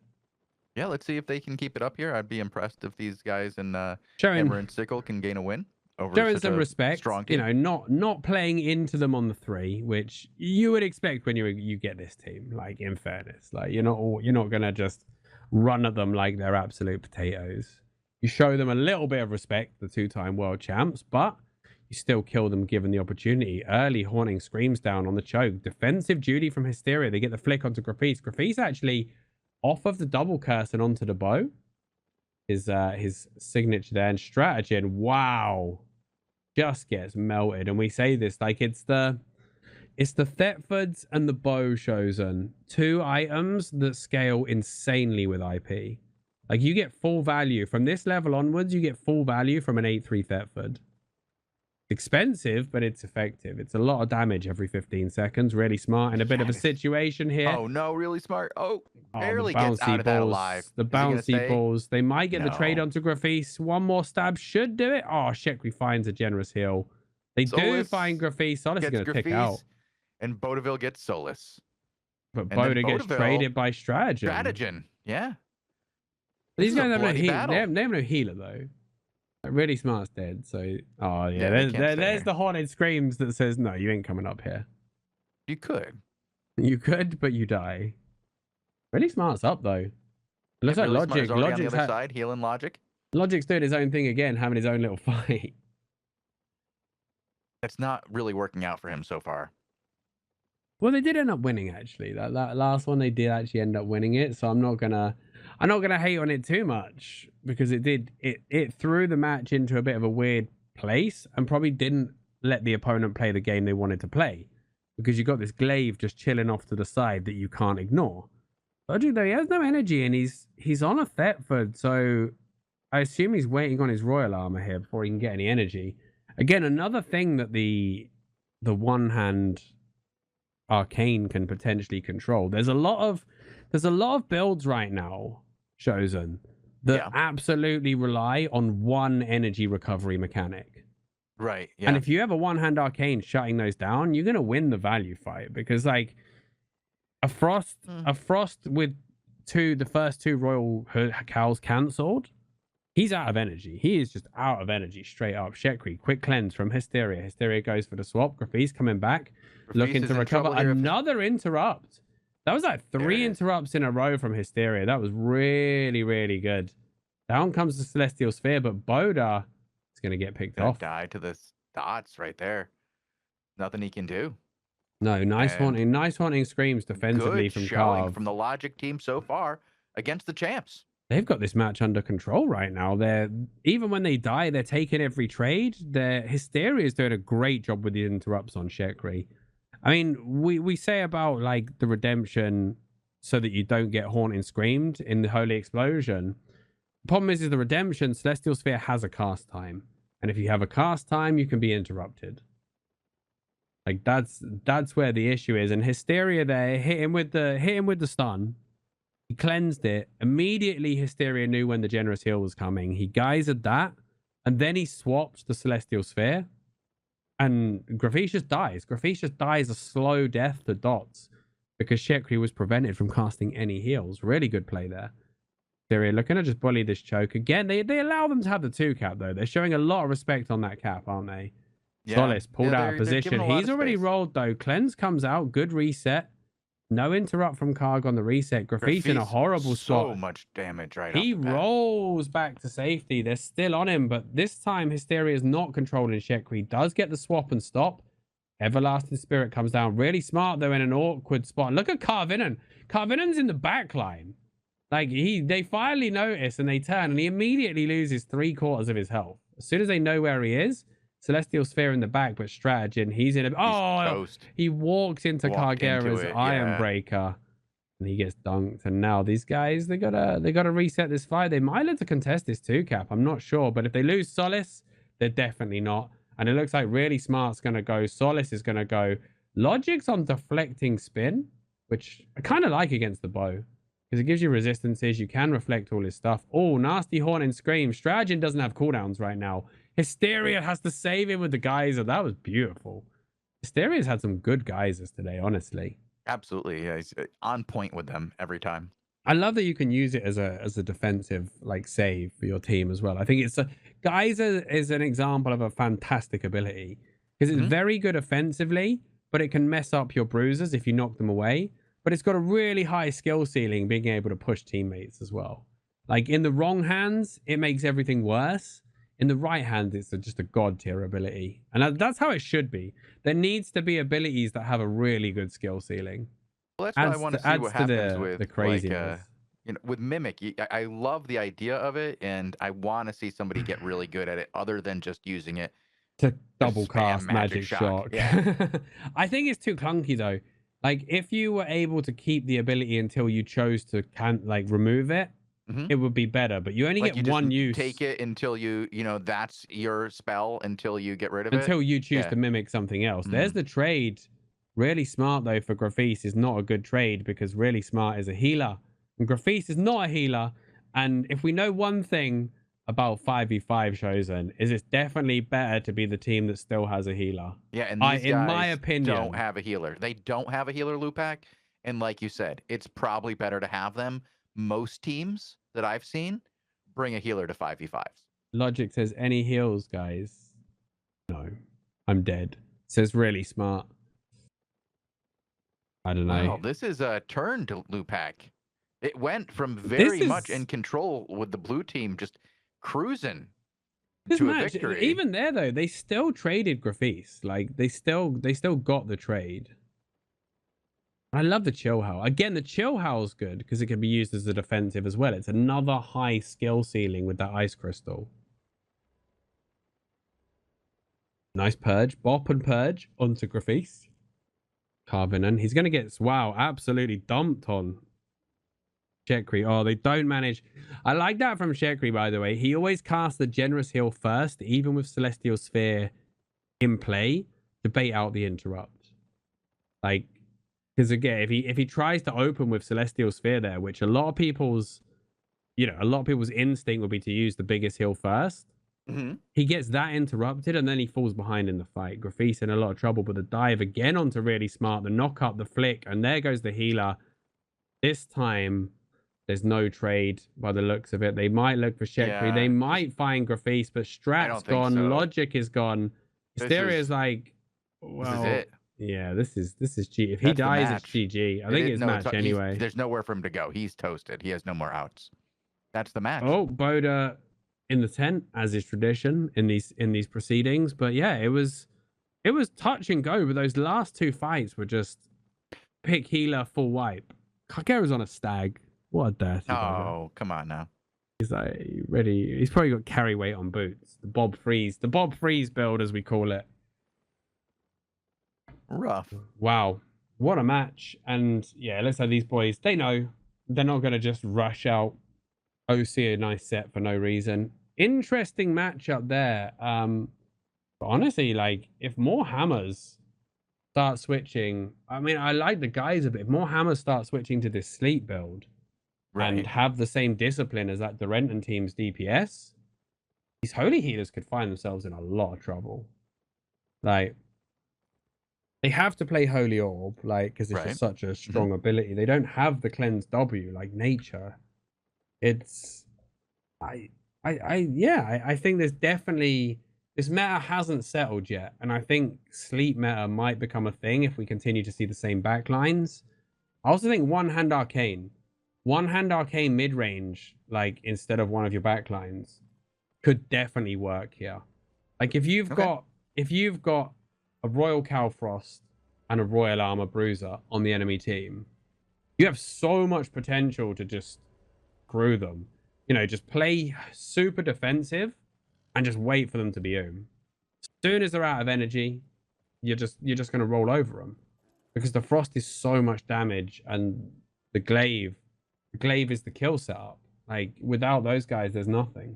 Yeah, let's see if they can keep it up here. I'd be impressed if these guys in showing Hammer and Sickle can gain a win over showing such some a respect. Strong team. You know, not playing into them on the 3, which you would expect when you get this team. Like, in fairness, like you're not gonna just run at them like they're absolute potatoes. You show them a little bit of respect, the 2-time world champs, but you still kill them given the opportunity. Early Haunting Screams down on the choke. Defensive duty from Hysteria. They get the flick onto Graffice. Graffice actually off of the double curse and onto the bow. His signature there. And Stratagen, wow, just gets melted. And we say this like it's the Thetfords and the bow Shozen. 2 items that scale insanely with IP. Like you get full value from this level onwards. You get full value from an 8-3 Thetford. Expensive, but it's effective. It's a lot of damage every 15 seconds. Really smart. And a bit of a situation here. Oh no, really smart. Barely gets out of balls, that alive. The bouncy balls. They might get the trade onto Graffice. One more stab should do it. Oh, Shekri finds a generous heal. They do find Graffice. Solace is going to tick out. And Bodaville gets Solace. But Boda gets traded by Stratagen. Yeah. These guys have no healer. They have no healer, though. Really Smart's dead, so there's the Haunted Screams that says no, you ain't coming up here. You could, but you die. Really Smart's up though. It looks like Logic's on the other side, healing Logic. Logic's doing his own thing again, having his own little fight. It's not really working out for him so far. Well, they did end up winning actually. That last one they did actually end up winning it, so I'm not gonna hate on it too much because it threw the match into a bit of a weird place and probably didn't let the opponent play the game they wanted to play because you got this Glaive just chilling off to the side that you can't ignore. Logic though, he has no energy and he's on a Thetford, so I assume he's waiting on his Royal Armor here before he can get any energy. Again, another thing that the one-hand Arcane can potentially control. There's a lot of builds right now, Shozen, that absolutely rely on one energy recovery mechanic. Right. Yeah. And if you have a one-hand Arcane shutting those down, you're gonna win the value fight because like a frost with the first two Royal Cows cancelled, he's out of energy. He is just out of energy straight up. Shekri, quick cleanse from Hysteria. Hysteria goes for the swap. Graffice coming back, looking to recover. Another interrupt. That was like 3 interrupts in a row from Hysteria. That was really, really good. Down comes the Celestial Sphere, but Boda is going to get picked off. Die to the dots right there. Nothing he can do. No, nice haunting screams defensively from Carve. From the Logic team so far against the champs. They've got this match under control right now. Even when they die, they're taking every trade. Hysteria is doing a great job with the interrupts on Shekri. I mean, we say about like the redemption so that you don't get haunting screamed in the Holy Explosion. The problem is the redemption, Celestial Sphere has a cast time. And if you have a cast time, you can be interrupted. Like that's where the issue is. And Hysteria there hit him with the stun. He cleansed it. Immediately Hysteria knew when the generous heal was coming. He geysered that, and then he swapped the Celestial Sphere. And Graffice just dies. Graffice just dies a slow death to dots because Shekri was prevented from casting any heals. Really good play there. Hysteria looking to just bully this choke. Again, they allow them to have the 2 cap though. They're showing a lot of respect on that cap, aren't they? Yeah. Solace pulled out of position. He's already rolled though. Cleanse comes out. Good reset. No interrupt from Karg on the reset. Graffice in a horrible spot. So much damage right He rolls back to safety. They're still on him, but this time Hysteria is not controlling Shekri. He does get the swap and stop. Everlasting Spirit comes down. Really smart though in an awkward spot. Look at Carvinan. Carvinan's in the back line. Like they finally notice and they turn and he immediately loses 3/4 of his health. As soon as they know where he is, Celestial Sphere in the back, but Strategy, he's in a... he walks into Cargera's Iron Breaker, and he gets dunked. And now these guys, they gotta reset this fight. They might look to contest this 2 cap. I'm not sure, but if they lose Solace, they're definitely not. And it looks like Really Smart's gonna go. Solace is gonna go. Logic's on deflecting spin, which I kind of like against the bow because it gives you resistances. You can reflect all his stuff. Oh, nasty horn and scream. Strategy doesn't have cooldowns right now. Hysteria has to save him with the geyser. That was beautiful. Hysteria's had some good geysers today, honestly. Absolutely. Yeah, he's on point with them every time. I love that you can use it as a defensive like save for your team as well. I think geyser is an example of a fantastic ability because it's very good offensively, but it can mess up your bruisers if you knock them away. But it's got a really high skill ceiling, being able to push teammates as well. Like in the wrong hands, it makes everything worse. In the right hand, it's just a god tier ability. And that's how it should be. There needs to be abilities that have a really good skill ceiling. Well, that's why I want to see what happens with the craziness. Like, with Mimic, I love the idea of it, and I want to see somebody get really good at it other than just using it to double cast Magic Shock. Yeah. I think it's too clunky, though. Like, if you were able to keep the ability until you chose to remove it, it would be better, but you only get one use. Take it until that's your spell until you get rid of it. Until you choose to mimic something else. There's the trade. Really Smart, though, for Graffice is not a good trade because Really Smart is a healer. And Graffice is not a healer. And if we know one thing about 5v5 Shozen, is it's definitely better to be the team that still has a healer. Yeah, and these guys, in my opinion, don't have a healer. They don't have a healer, Lewpac. And like you said, it's probably better to have them. Most teams that I've seen bring a healer to 5v5s. Logic says, any heals, guys? No, I'm dead. Says Really Smart. I don't know. Wow, this is a turn to Lewpac. It went from very much in control with the blue team just cruising to a victory. Even there, though, they still traded Graffice. Like, they still got the trade. I love the Chill Howl. Again, the Chill Howl's good because it can be used as a defensive as well. It's another high skill ceiling with that Ice Crystal. Nice Purge. Bop and Purge onto Graffice. Carvinan. He's going to get, wow, absolutely dumped on Shekri. Oh, they don't manage. I like that from Shekri, by the way. He always casts the Generous Heal first, even with Celestial Sphere in play, to bait out the interrupt. Like, because again, if he tries to open with Celestial Sphere there, which a lot of people's instinct would be to use the biggest heal first, he gets that interrupted and then he falls behind in the fight. Graffice in a lot of trouble, but the dive again onto Really Smart, the knock up, the flick, and there goes the healer. This time, There's no trade by the looks of it. They might look for Shekri. Yeah, They might find Grafis, but Strat's don't think gone. so. Logic is gone. Hysteria is like, This is well, it. yeah, this is G. If he That's the dies, it's match. GG. I think it's match anyway. There's nowhere for him to go. He's toasted. He has no more outs. That's the match. Oh, Boda in the tent, as is tradition in these proceedings. But yeah, it was touch and go. But those last two fights were just pick healer, full wipe. Kagera's on a stag. What a dirty bugger. Oh, come on now. He's like ready. He's probably got carry weight on boots. The Bob Freeze build, as we call it. Rough. Wow, what a match! And yeah, it looks like these boys, they know they're not going to just rush out OC a nice set for no reason. Interesting match up there. But honestly, like if more hammers start switching, I mean, I like the guys a bit. If more hammers start switching to this sleep build and have the same discipline as that Durenton team's DPS, these holy healers could find themselves in a lot of trouble. Like, they have to play Holy Orb, like, because it's just such a strong ability. They don't have the Cleanse W like Nature. It's, I think there's definitely, this meta hasn't settled yet, and I think sleep meta might become a thing if we continue to see the same backlines. I also think one hand arcane mid range, like instead of one of your backlines, could definitely work here. Like if you've got a Royal Calfrost and a Royal Armor Bruiser on the enemy team, you have so much potential to just screw them. You know, just play super defensive and just wait for them to be As soon as they're out of energy, you're just going to roll over them, because the Frost is so much damage, and the glaive is the kill setup. Like without those guys, there's nothing.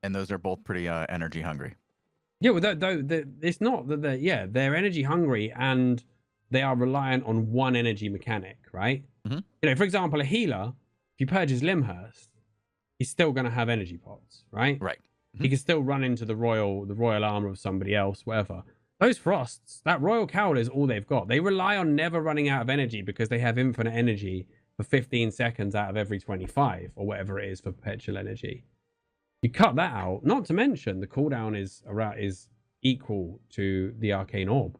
And those are both pretty energy hungry. Yeah, well, it's not that they're energy hungry, and they are reliant on one energy mechanic, right? You know, for example, a healer, if you purge his Limhurst, he's still going to have energy pots, right? He can still run into the royal armor of somebody else, whatever. Those Frosts, that Royal Cowl is all they've got. They rely on never running out of energy because they have infinite energy for 15 seconds out of every 25 or whatever it is for perpetual energy. You cut that out, not to mention the cooldown is equal to the Arcane Orb.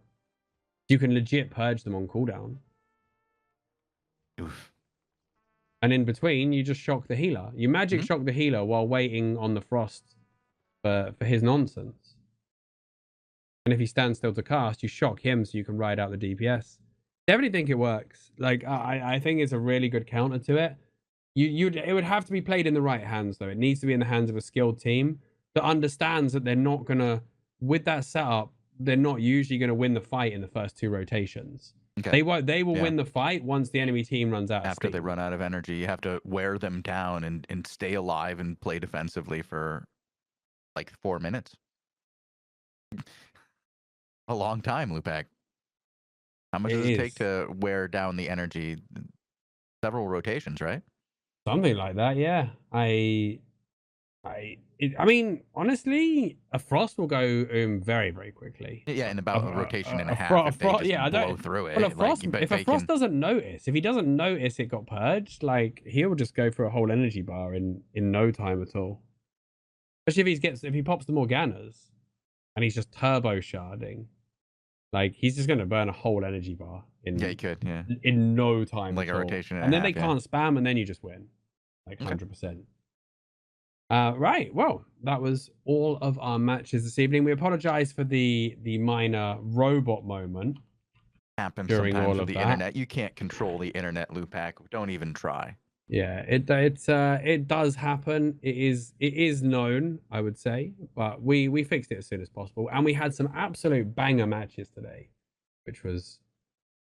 You can legit purge them on cooldown. Oof. And in between, you just shock the healer. You magic shock the healer while waiting on the Frost for his nonsense. And if he stands still to cast, you shock him so you can ride out the DPS. Definitely think it works. Like, I think it's a really good counter to it. It would have to be played in the right hands, though. It needs to be in the hands of a skilled team that understands that they're not going to, with that setup, they're not usually going to win the fight in the first two rotations. They will win the fight once the enemy team runs out of steam. After they run out of energy, you have to wear them down and stay alive and play defensively for like 4 minutes. A long time, Lewpac. How much does it take to wear down the energy? Several rotations, right? Something like that, yeah. I mean, honestly, a Frost will go very, very quickly. Yeah, in about a rotation and a half. Blow through it. Well, if a Frost doesn't notice, if he doesn't notice it got purged, like he'll just go for a whole energy bar in no time at all. Especially if he pops the Morganas and he's just turbo sharding, like he's just going to burn a whole energy bar in no time, like a rotation, and then they can't spam, and then you just win, like 100%. Right, well, that was all of our matches this evening. We apologize for the minor robot moment. Happens during sometimes all of the internet. You can't control the internet, Lewpac. Don't even try. Yeah, it does happen. It is known, I would say, but we fixed it as soon as possible, and we had some absolute banger matches today, which was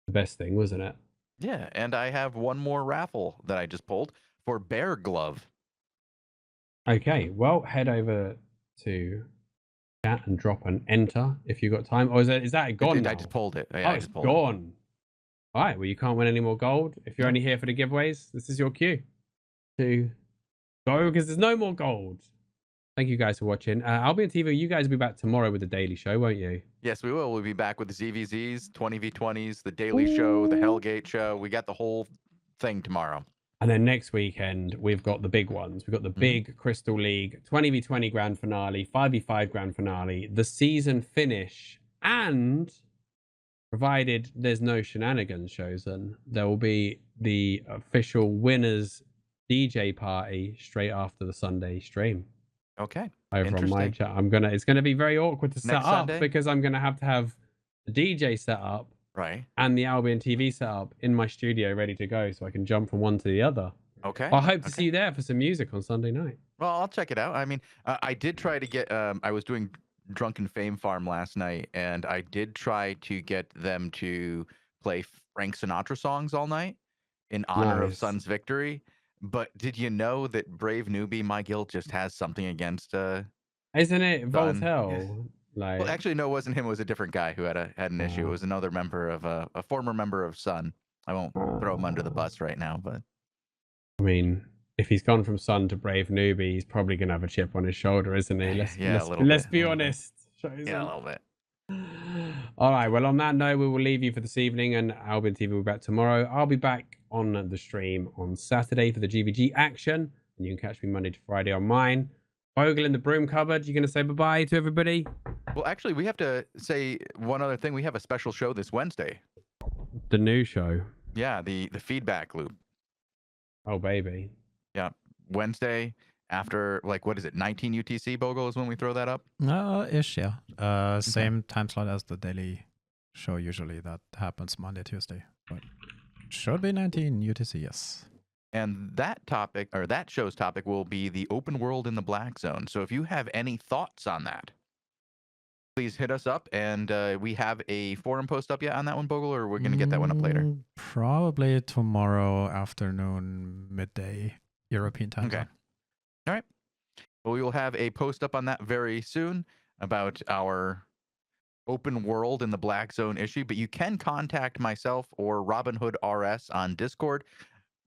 the best thing, wasn't it? Yeah, and I have one more raffle that I just pulled for Bear Glove. Okay, well, head over to chat and drop an enter if you've got time. Or is that gone now? I just pulled it. Yeah, it's gone. All right, well, you can't win any more gold. If you're only here for the giveaways, this is your cue to go, because there's no more gold. Thank you guys for watching. AlbionTV, you guys will be back tomorrow with the daily show, won't you? Yes, we will. We'll be back with the ZVZs, 20v20s, the daily show, the Hellgate show. We got the whole thing tomorrow. And then next weekend, we've got the big ones. We've got the big Crystal League 20v20 grand finale, 5v5 grand finale, the season finish, and provided there's no shenanigans, Shozen, there will be the official winners DJ party straight after the Sunday stream. Okay. Over on my chat. It's gonna be very awkward to set up because I'm gonna have to have the DJ set up, right, and the Albion TV set up in my studio ready to go, so I can jump from one to the other. Okay. I hope to see you there for some music on Sunday night. Well, I'll check it out. I mean, I did try to get. I was doing Drunken Fame Farm last night, and I did try to get them to play Frank Sinatra songs all night in honor of Sun's victory. But did you know that Brave Newbie, my guild, just has something against? Isn't it Voltel? Like, well, actually, no, it wasn't him. It was a different guy who had an issue. It was another member of a former member of Sun. I won't throw him under the bus right now, but I mean, if he's gone from Sun to Brave Newbie, he's probably gonna have a chip on his shoulder, isn't he? Let's be honest. Yeah, a little bit. All right. Well, on that note, we will leave you for this evening, and Albion TV will be back tomorrow. I'll be back on the stream on Saturday for the GVG action, and you can catch me Monday to Friday on mine. Bogul in the broom cupboard. You gonna say bye-bye to everybody? Well, actually, we have to say one other thing. We have a special show this Wednesday. The new show. Yeah, the feedback loop. Oh, baby. Yeah, Wednesday after, like, what is it, 19 UTC, Bogul, is when we throw that up? Ish, yeah. Same time slot as the daily show usually. That happens Monday, Tuesday. But should be 19 UTC, yes. And that topic, or that show's topic, will be the open world in the Black Zone. So if you have any thoughts on that, please hit us up. And we have a forum post up yet on that one, Bogul, or we're going to get that one up later? Probably tomorrow afternoon, midday, European time. Okay. All right. Well, we will have a post up on that very soon about our open world in the Black Zone issue. But you can contact myself or Robin Hood RS on Discord.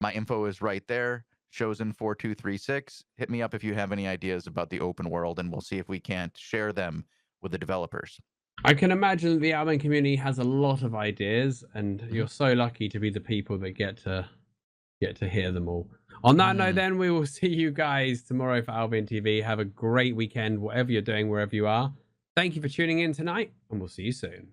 My info is right there. Shozen4236. Hit me up if you have any ideas about the open world, and we'll see if we can't share them with the developers. I can imagine the Albion community has a lot of ideas, and you're so lucky to be the people that get to hear them all. On that note, then, we will see you guys tomorrow for Albion TV. Have a great weekend, whatever you're doing, wherever you are. Thank you for tuning in tonight, and we'll see you soon.